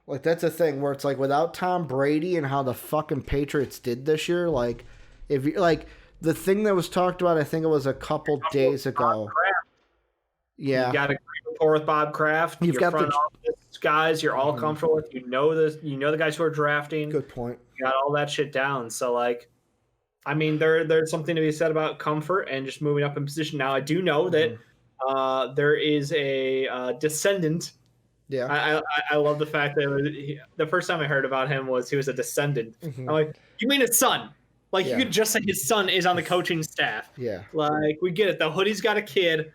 Like, that's a thing where it's like, without Tom Brady and how the fucking Patriots did this year, like, if you, like, the thing that was talked about, I think it was a couple days ago. Yeah. You got a great rapport with Bob Kraft. You've got front office guys you're all comfortable with. You know the guys who are drafting. Good point. You got all that shit down. So, like, I mean, there's something to be said about comfort and just moving up in position. Now, I do know that There is a descendant. Yeah. I love the fact that the first time I heard about him was he was a descendant. Mm-hmm. I'm like, you mean his son? Like, Yeah. you could just say his son is on the coaching staff. Yeah. Like, we get it. The hoodie's got a kid,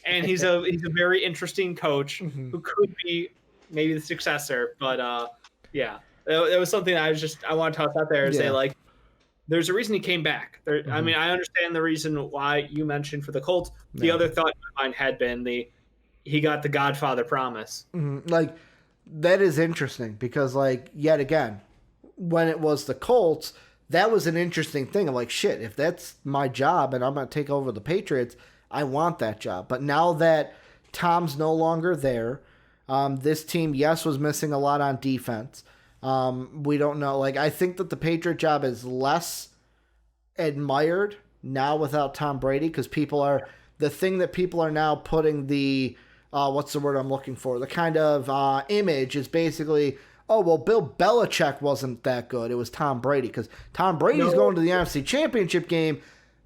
and he's a very interesting coach who could be maybe the successor. But yeah, that was something I want to toss out there and say, like, there's a reason he came back. I mean, I understand the reason why you mentioned for the Colts. The other thought in my mind had been he got the Godfather promise. Like, that is interesting because, like, yet again, when it was the Colts, that was an interesting thing. I'm like, shit, if that's my job and I'm going to take over the Patriots, I want that job. But now that Tom's no longer there, this team, yes, was missing a lot on defense. We don't know. Like, I think that the Patriot job is less admired now without Tom Brady because the thing that people are now putting the, what's the word I'm looking for? The kind of image is basically, oh, well, Bill Belichick wasn't that good. It was Tom Brady because Tom Brady's going to the NFC Championship game.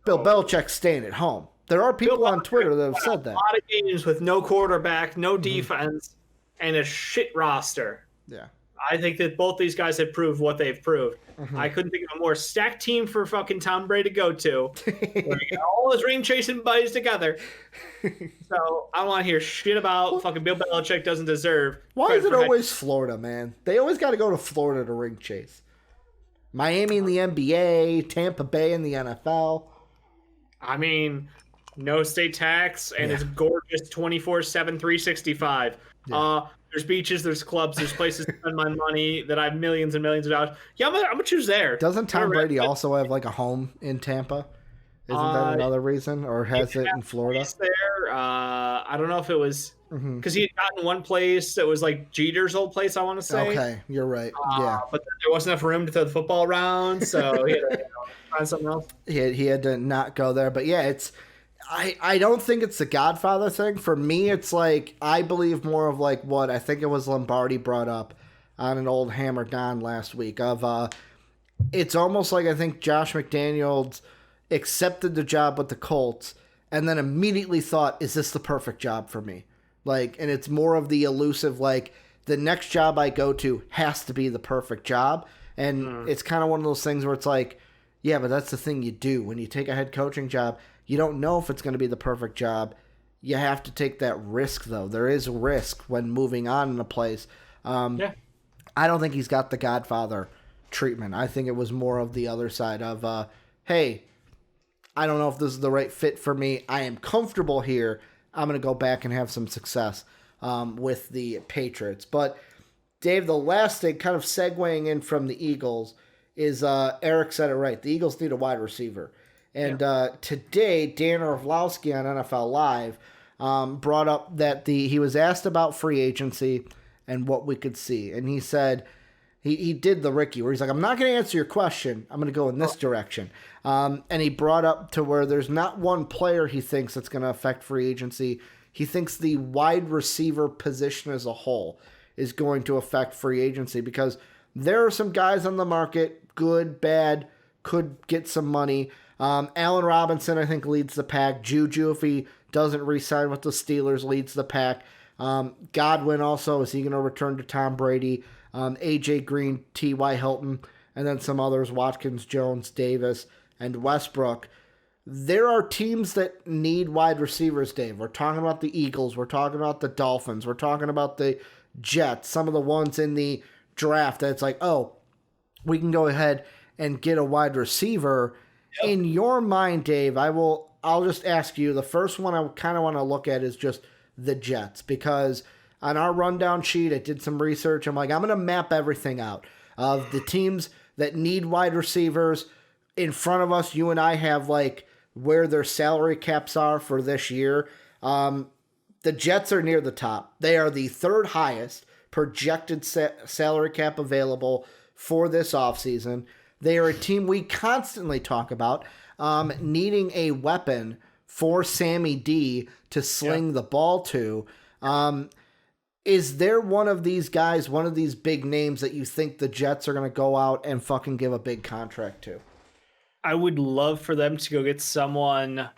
Bill Belichick's staying at home. There are people on Twitter that have said that. A lot of games with no quarterback, no defense, and a shit roster. Yeah. I think that both these guys have proved what they've proved. I couldn't think of a more stacked team for fucking Tom Brady to go to. Where he got all his ring chasing buddies together. So I don't want to hear shit about fucking Bill Belichick doesn't deserve. Why is it always Florida, man? They always got to go to Florida to ring chase. Miami in the NBA, Tampa Bay in the NFL. I mean, no state tax, and it's gorgeous 24/7, 365. Yeah. There's beaches, there's clubs, there's places to spend my money that I have millions and millions of dollars. Yeah, I'm gonna choose there. Doesn't Tom Brady also have like a home in Tampa? Isn't that another reason, or has it in Florida? There, I don't know if it was because he had gotten one place that was like Jeter's old place. I want to say. Okay, you're right. Yeah, but there wasn't enough room to throw the football around, so he had to find something else. He had to not go there, but yeah, it's. I don't think it's the Godfather thing. For me, it's like, I believe more of like what I think it was Lombardi brought up on an old Hammer Don last week of it's almost like I think Josh McDaniels accepted the job with the Colts and then immediately thought, is this the perfect job for me? Like, and it's more of the elusive, like, the next job I go to has to be the perfect job. And it's kind of one of those things where it's like, yeah, but that's the thing you do. When you take a head coaching job, you don't know if it's going to be the perfect job. You have to take that risk, though. There is risk when moving on in a place. I don't think he's got the Godfather treatment. I think it was more of the other side of, hey, I don't know if this is the right fit for me. I am comfortable here. I'm going to go back and have some success with the Patriots. But, Dave, the last thing, kind of segueing in from the Eagles, is Eric said it right. The Eagles need a wide receiver. And today, Dan Orlovsky on NFL Live brought up that he was asked about free agency and what we could see. And he said, he did the Ricky, where he's like, I'm not going to answer your question. I'm going to go in this direction. And he brought up to where there's not one player he thinks that's going to affect free agency. He thinks the wide receiver position as a whole is going to affect free agency because there are some guys on the market, good, bad, could get some money. Allen Robinson, I think, leads the pack. Juju, if he doesn't re-sign with the Steelers, leads the pack. Godwin also, is he going to return to Tom Brady? A.J. Green, T.Y. Hilton, and then some others, Watkins, Jones, Davis, and Westbrook. There are teams that need wide receivers, Dave. We're talking about the Eagles. We're talking about the Dolphins. We're talking about the Jets. Some of the ones in the draft that's like, oh, we can go ahead and get a wide receiver. Yep. In your mind, Dave, I'll just ask you, the first one I kind of want to look at is just the Jets, because on our rundown sheet, I did some research. I'm like, I'm going to map everything out of the teams that need wide receivers. In front of us, you and I have like where their salary caps are for this year. The Jets are near the top. They are the third highest projected salary cap available for this offseason. They are a team we constantly talk about needing a weapon for Sammy D to sling the ball to. Is there one of these guys, one of these big names that you think the Jets are going to go out and fucking give a big contract to? I would love for them to go get someone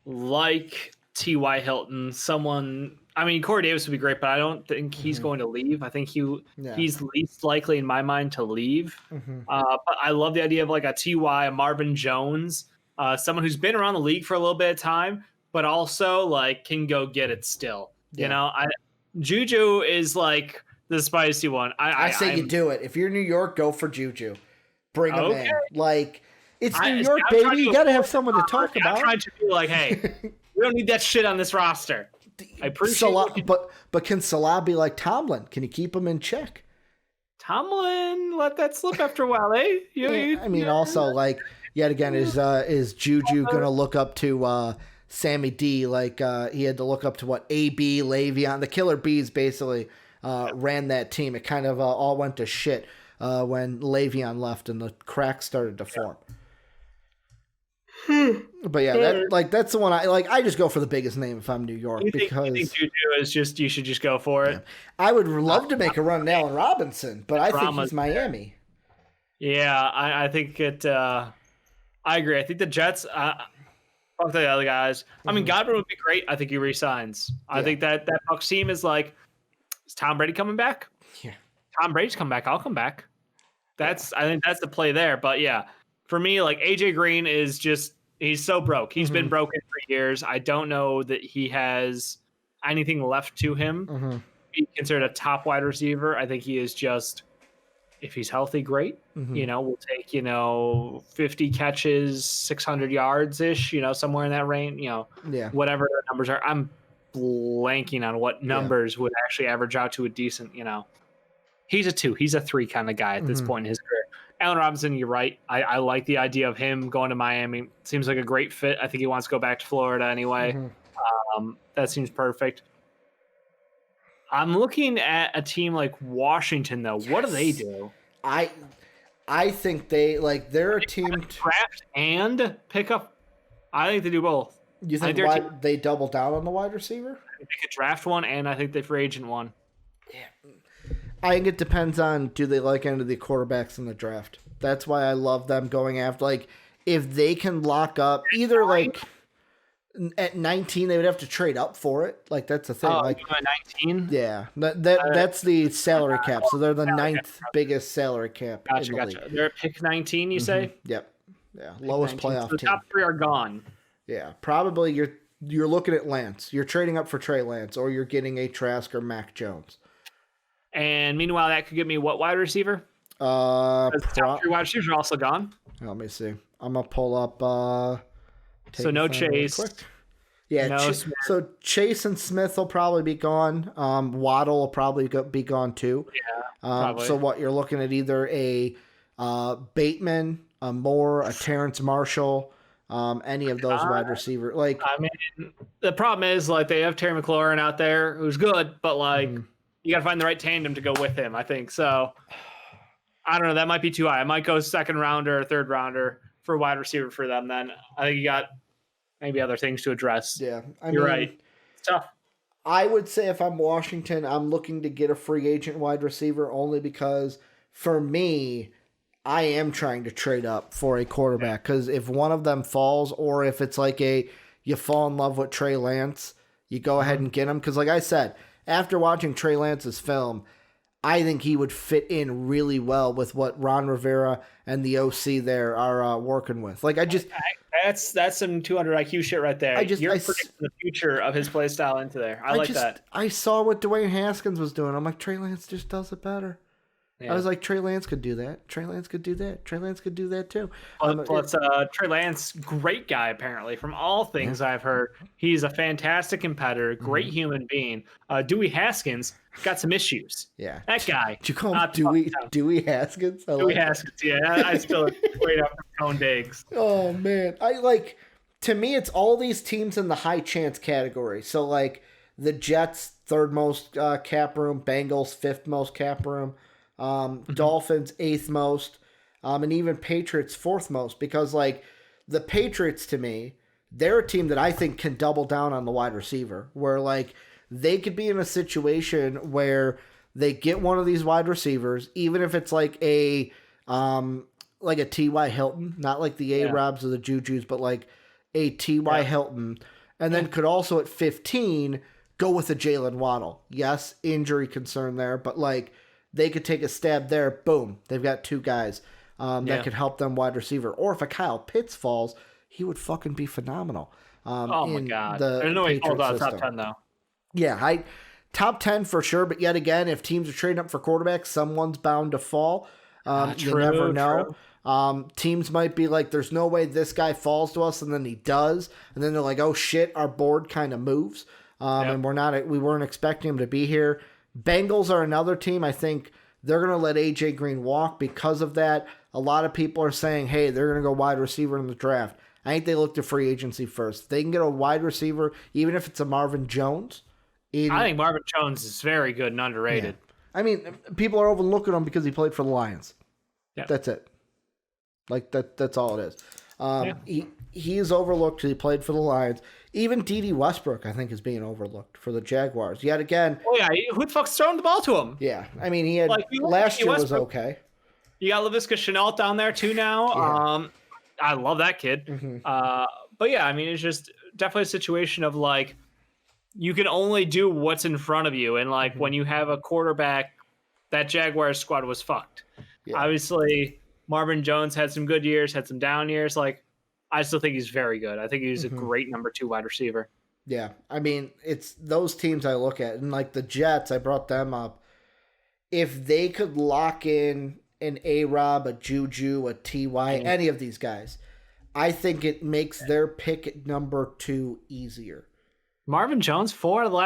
like T.Y. Hilton, someone. I mean, Corey Davis would be great, but I don't think he's going to leave. I think he's least likely in my mind to leave. But I love the idea of like a T.Y., a Marvin Jones, someone who's been around the league for a little bit of time, but also like can go get it still. You know, Juju is like the spicy one. I say you do it. If you're New York, go for Juju. Bring him in. Like, it's New York, baby. You got to have someone to talk about. I'm trying to be like, hey, we don't need that shit on this roster. I appreciate Salah, but can Salah be like Tomlin? Can you keep him in check? Tomlin let that slip after a while, eh? I mean, also, like, yet again, is Juju going to look up to Sammy D like he had to look up to what AB, Le'Veon, the Killer Bees basically ran that team. It kind of all went to shit when Le'Veon left and the cracks started to form. But yeah, that's the one I just go for the biggest name if I'm New York because you think Juju is you should just go for it. I would love to make a run to Allen Robinson, but I think he's Miami. Yeah, I think it. I agree. I think the Jets. Fuck the other guys. I mean, Godwin would be great. I think he resigns. I think that Bucs team is like, is Tom Brady coming back? Yeah, Tom Brady's come back. I'll come back. I think that's the play there. But yeah. For me, like AJ Green is just, he's so broke. He's been broken for years. I don't know that he has anything left to him. He's considered a top wide receiver. I think he is just, if he's healthy, great. We'll take, 50 catches, 600 yards ish, somewhere in that range, whatever the numbers are. I'm blanking on what numbers would actually average out to a decent, he's a 2, he's a 3 kind of guy at this point in his career. Allen Robinson, you're right. I like the idea of him going to Miami. Seems like a great fit. I think he wants to go back to Florida anyway. That seems perfect. I'm looking at a team like Washington, though. What do they do? I think they're a team draft and pick up. I think they do both. You think they double down on the wide receiver? I think they could draft one, and I think they free agent one. Yeah. I think it depends on do they like any of the quarterbacks in the draft. That's why I love them going after. Like, if they can lock up either like at 19, they would have to trade up for it. Like, that's the thing. Like 19. Yeah, that's the salary cap. So they're the 9th biggest salary cap. Gotcha. They're at pick 19. You say? Yep. Yeah, lowest playoff so the team. top 3 are gone. Yeah, probably you're looking at Lance. You're trading up for Trey Lance, or you're getting a Trask or Mac Jones. And meanwhile, that could get me what wide receiver? Top 3 wide receivers are also gone. Let me see. I'm gonna pull up. So no Chase. Yeah. So Chase and Smith will probably be gone. Waddle will probably be gone too. Yeah. Probably. So what you're looking at either a Bateman, a Moore, a Terrence Marshall, any of those wide receivers. Like, I mean, the problem is like they have Terry McLaurin out there who's good, but like. You got to find the right tandem to go with him, I think. So, I don't know. That might be too high. I might go 2nd rounder or 3rd rounder for wide receiver for them then. I think you got maybe other things to address. Yeah. You're right. It's tough. I would say if I'm Washington, I'm looking to get a free agent wide receiver only because, for me, I am trying to trade up for a quarterback. Because if one of them falls or if it's like you fall in love with Trey Lance, you go ahead and get him. Because like I said, after watching Trey Lance's film, I think he would fit in really well with what Ron Rivera and the OC there are working with. Like, that's some 200 IQ shit right there. You're predicting the future of his play style into there. I like that. I saw what Dwayne Haskins was doing. I'm like, Trey Lance just does it better. Yeah. I was like, Trey Lance could do that. Trey Lance could do that. Trey Lance could do that too. Plus, Trey Lance, great guy, apparently. From all things I've heard, he's a fantastic competitor, great human being. Dewey Haskins got some issues. Yeah. That guy. Did you call him Dewey Haskins? Dewey Haskins, yeah. I still wait up for Cone Diggs. Oh, man. To me, it's all these teams in the high chance category. So, like, the Jets, 3rd most cap room. Bengals, 5th most cap room. Dolphins 8th most, and even Patriots 4th most, because like the Patriots to me, they're a team that I think can double down on the wide receiver, where like they could be in a situation where they get one of these wide receivers, even if it's like a T.Y. Hilton, not like the A-Robs or the Jujus, but like a T.Y. Hilton. and then could also at 15 go with a Jalen Waddle. Yes, injury concern there, but like they could take a stab there. Boom, they've got two guys that could help them wide receiver. Or if a Kyle Pitts falls, he would fucking be phenomenal. Oh my God! I don't know he falls out of top 10 though. Yeah, top 10 for sure. But yet again, if teams are trading up for quarterbacks, someone's bound to fall. You never know. Teams might be like, there's no way this guy falls to us, and then he does, and then they're like, oh shit, our board kind of moves, and we weren't expecting him to be here. Bengals are another team. I think they're going to let AJ Green walk because of that. A lot of people are saying, hey, they're going to go wide receiver in the draft. I think they look to free agency first. If they can get a wide receiver, even if it's a Marvin Jones. I think Marvin Jones is very good and underrated. Yeah. I mean, people are overlooking him because he played for the Lions. Yeah. That's it. Like that's all it is. He is overlooked because he played for the Lions. Even D.D. Westbrook, I think, is being overlooked for the Jaguars. Yet again. Oh yeah, who the fuck's throwing the ball to him? Yeah, I mean he had last year was okay. You got Laviska Shenault down there too now. Yeah. I love that kid. Mm-hmm. But yeah, I mean it's just definitely a situation of like you can only do what's in front of you, and like when you have a quarterback, that Jaguars squad was fucked. Yeah. Obviously, Marvin Jones had some good years, had some down years. Like, I still think he's very good. I think he's a great number 2 wide receiver. Yeah, I mean, it's those teams I look at, and like the Jets, I brought them up. If they could lock in an A-Rob, a Juju, a T.Y., any of these guys, I think it makes their pick at number 2 easier. Marvin Jones, 3 out of the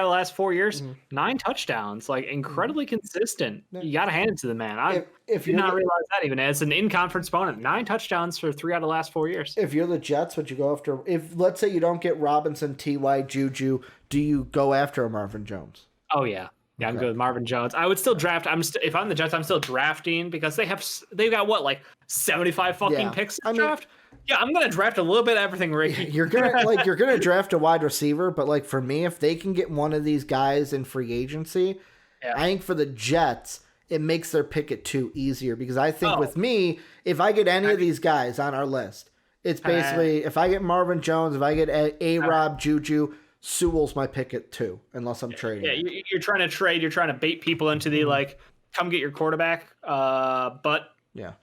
last 4 years, 9 touchdowns, like incredibly consistent. You got to hand it to the man. I did not realize that even as an in-conference opponent. 9 touchdowns for 3 out of the last 4 years. If you're the Jets, would you go after? If let's say you don't get Robinson, T.Y., Juju, do you go after a Marvin Jones? Oh yeah. Yeah, I'm good with Marvin Jones. I would still draft. If I'm the Jets, I'm still drafting because they've got what, like 75 fucking picks to draft. Yeah, I'm gonna draft a little bit of everything, Ricky. You're gonna draft a wide receiver, but like for me, if they can get one of these guys in free agency, I think for the Jets, it makes their pick at 2 easier because I think with me, if I get any of these guys on our list, it's basically if I get Marvin Jones, if I get A-Rob, Juju. Sewell's my pick at 2, unless I'm trading. Yeah, you're trying to trade. You're trying to bait people into the come get your quarterback. But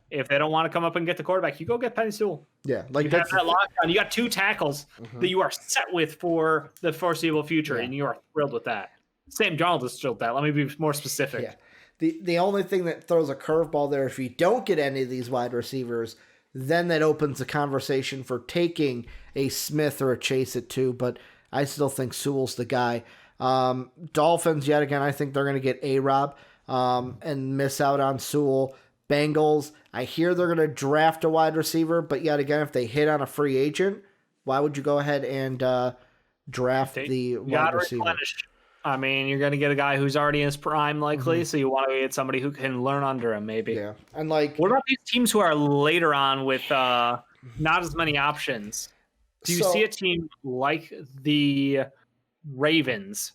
if they don't want to come up and get the quarterback, you go get Penny Sewell. Yeah, like you have that lockdown. You got 2 tackles that you are set with for the foreseeable future, and you are thrilled with that. Sam Darnold is thrilled with that. Let me be more specific. Yeah. The only thing that throws a curveball there, if you don't get any of these wide receivers, then that opens the conversation for taking a Smith or a Chase at 2, but I still think Sewell's the guy. Dolphins, yet again, I think they're going to get A-Rob and miss out on Sewell. Bengals, I hear they're going to draft a wide receiver, but yet again, if they hit on a free agent, why would you go ahead and draft the wide receiver? Replenish. I mean, you're going to get a guy who's already in his prime, likely, so you want to get somebody who can learn under him, maybe. Yeah, and like, what about these teams who are later on with not as many options? Do you see a team like the Ravens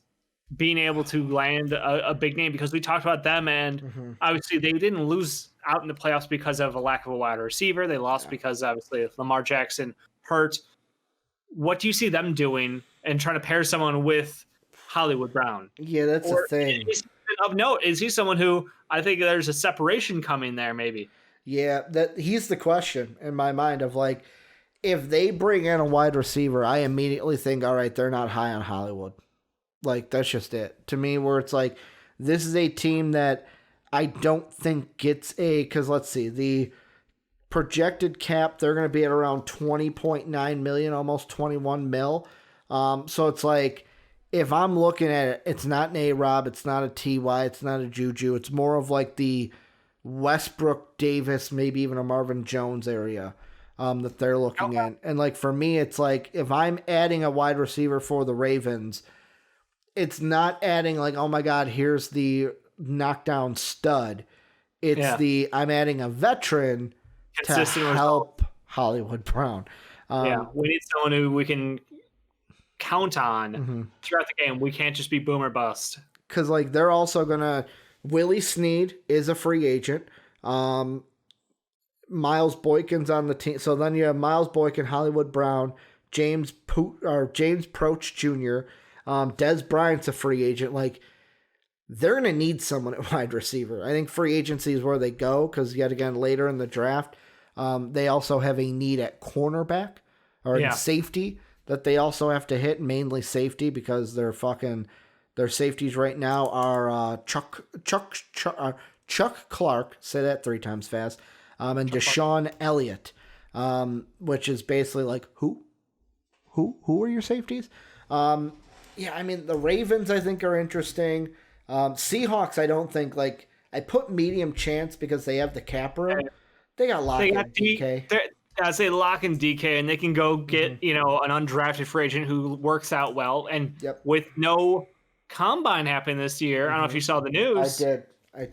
being able to land a big name? Because we talked about them, and obviously they didn't lose out in the playoffs because of a lack of a wide receiver. They lost because, obviously, Lamar Jackson hurt. What do you see them doing and trying to pair someone with Hollywood Brown? Yeah, that's the thing. Of note, is he someone who I think there's a separation coming there, maybe? Yeah, he's the question in my mind of like, if they bring in a wide receiver, I immediately think, all right, they're not high on Hollywood. Like, that's just it. To me, where it's like, this is a team that I don't think gets because let's see, the projected cap, they're going to be at around $20.9 million, almost $21 million. So it's like, if I'm looking at it, it's not an A-Rob, it's not a T.Y., it's not a Juju. It's more of like the Westbrook, Davis, maybe even a Marvin Jones area. That they're looking at. And like for me, it's like if I'm adding a wide receiver for the Ravens, it's not adding like, oh my God, here's the knockdown stud. It's I'm adding a veteran to help Hollywood Brown. We need someone who we can count on throughout the game. We can't just be boom or bust. Because like they're also gonna Willie Snead is a free agent. Miles Boykin's on the team. So then you have Miles Boykin, Hollywood Brown, James Proch Jr., Des Bryant's a free agent. Like, they're going to need someone at wide receiver. I think free agency is where they go because, yet again, later in the draft, they also have a need at cornerback or in safety that they also have to hit, mainly safety because their safeties right now are Chuck Clark, say that 3 times fast, and Deshaun Elliott, which is basically like, who are your safeties? I mean, the Ravens, I think, are interesting. Seahawks, I don't think, like, I put medium chance because they have the cap room. They got Lock and DK. I say Lock and DK, and they can go get, an undrafted free agent who works out well. And with no combine happening this year, I don't know if you saw the news. I did.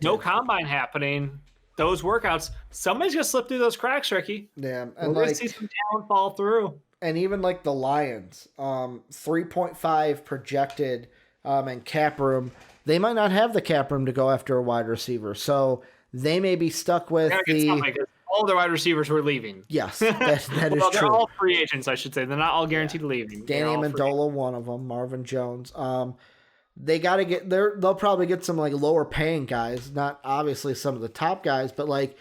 No combine happening. Those workouts, somebody's going to slip through those cracks, Ricky. Yeah. And we're going to see some talent fall through. And even like the Lions, 3.5 projected and cap room. They might not have the cap room to go after a wide receiver. So they may be stuck with all their wide receivers were leaving. Yes, that is they're true. They're all free agents, I should say. They're not all guaranteed leaving. Danny Amendola, one of them. Marvin Jones. They got to get there. They'll probably get some like lower paying guys, not obviously some of the top guys, but like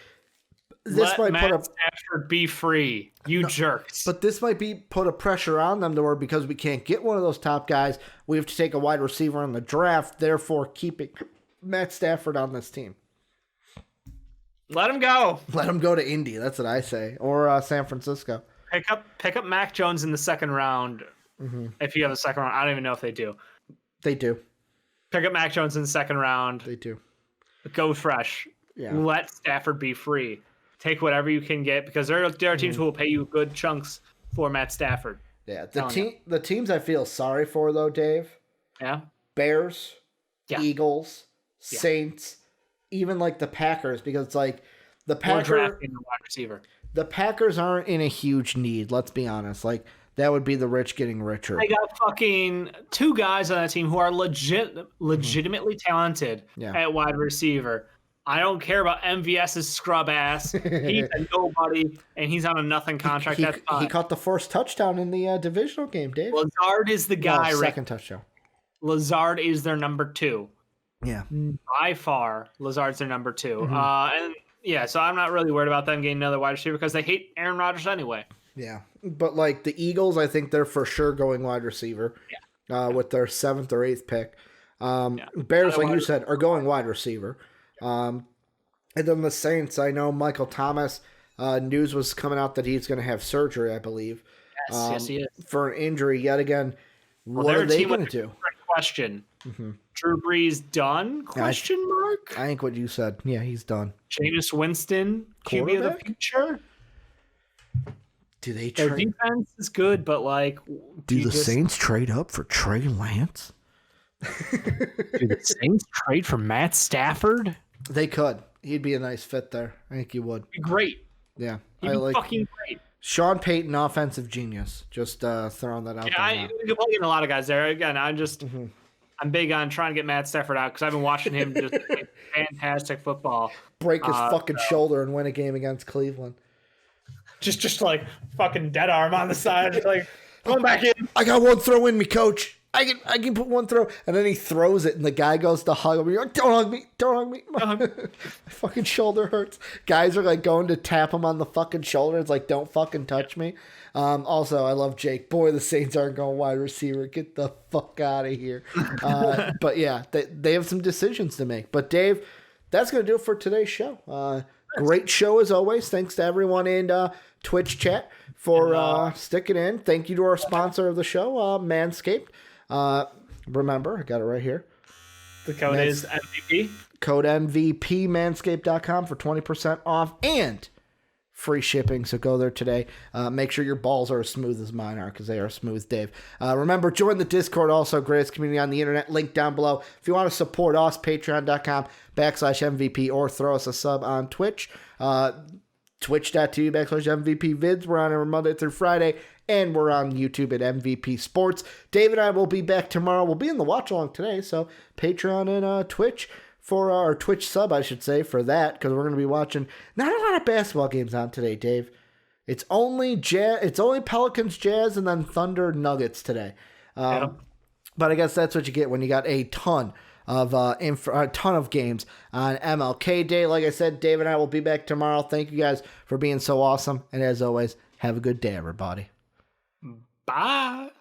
this might put a Stafford be free. Jerks. But this might put a pressure on them to where because we can't get one of those top guys, we have to take a wide receiver in the draft. Therefore, keeping Matt Stafford on this team. Let him go. Let him go to Indy. That's what I say, or San Francisco. Pick up Mac Jones in the second round. If you have a second round, I don't even know if they do. They do. Pick up Mac Jones in the second round. They do. Go fresh. Yeah. Let Stafford be free. Take whatever you can get because there are teams who will pay you good chunks for Matt Stafford. Yeah. The teams I feel sorry for though, Dave. Yeah. Bears, Eagles, Saints, even like the Packers, because it's like the Packers wide receiver. The Packers aren't in a huge need. Let's be honest. Like that would be the rich getting richer. They got fucking 2 guys on that team who are legitimately talented at wide receiver. I don't care about MVS's scrub ass. He's a nobody, and he's on a nothing contract. That's fine. He caught the first touchdown in the divisional game, Dave. Lazard is the guy. Second touchdown. Lazard is their number 2. Yeah. By far, Lazard's their number 2. So I'm not really worried about them getting another wide receiver because they hate Aaron Rodgers anyway. Yeah. But like the Eagles, I think they're for sure going wide receiver with their 7th or 8th pick. Bears, like you said, are going wide receiver. And then the Saints, I know Michael Thomas, news was coming out that he's going to have surgery, I believe. Yes, he is. For an injury yet again. What are they going to do? Question. Drew Brees done? Question mark? I think what you said. Yeah, he's done. Jameis Winston, QB of the future? Do they Their defense is good, but like... Do the Saints trade up for Trey Lance? Do the Saints trade for Matt Stafford? They could. He'd be a nice fit there. I think he would. Be great. Yeah. He'd be fucking great. Sean Payton, offensive genius. Just throwing that out there. You're playing a lot of guys there. Again, I'm big on trying to get Matt Stafford out because I've been watching him just play fantastic football. Break his fucking shoulder and win a game against Cleveland. Just like fucking dead arm on the side. Like, going back in. I got one throw in me, coach. I can put one throw, and then he throws it, and the guy goes to hug him. You're like, don't hug me. My fucking shoulder hurts. Guys are like going to tap him on the fucking shoulder. It's like, don't fucking touch me. Also, I love Jake. Boy, the Saints aren't going wide receiver. Get the fuck out of here. But yeah, they have some decisions to make. But Dave, that's gonna do it for today's show. Great show as always. Thanks to everyone in Twitch chat for sticking in. Thank you to our sponsor of the show, Manscaped. Remember, I got it right here. The code is MVP. Code MVP, manscaped.com for 20% off and free shipping. So go there today. Make sure your balls are as smooth as mine are because they are smooth, Dave. Remember, join the Discord, also greatest community on the internet. Link down below. If you want to support us, patreon.com/MVP or throw us a sub on Twitch. Twitch.tv/MVP vids. We're on every Monday through Friday. And we're on YouTube at MVP Sports. Dave and I will be back tomorrow. We'll be in the watch along today. So Patreon and Twitch for our Twitch sub, I should say, for that. Because we're going to be watching not a lot of basketball games on today, Dave. It's only Pelicans, Jazz, and then Thunder, Nuggets today. But I guess that's what you get when you got a ton of games on MLK Day. Like I said, Dave and I will be back tomorrow. Thank you guys for being so awesome. And as always, have a good day, everybody. Bye.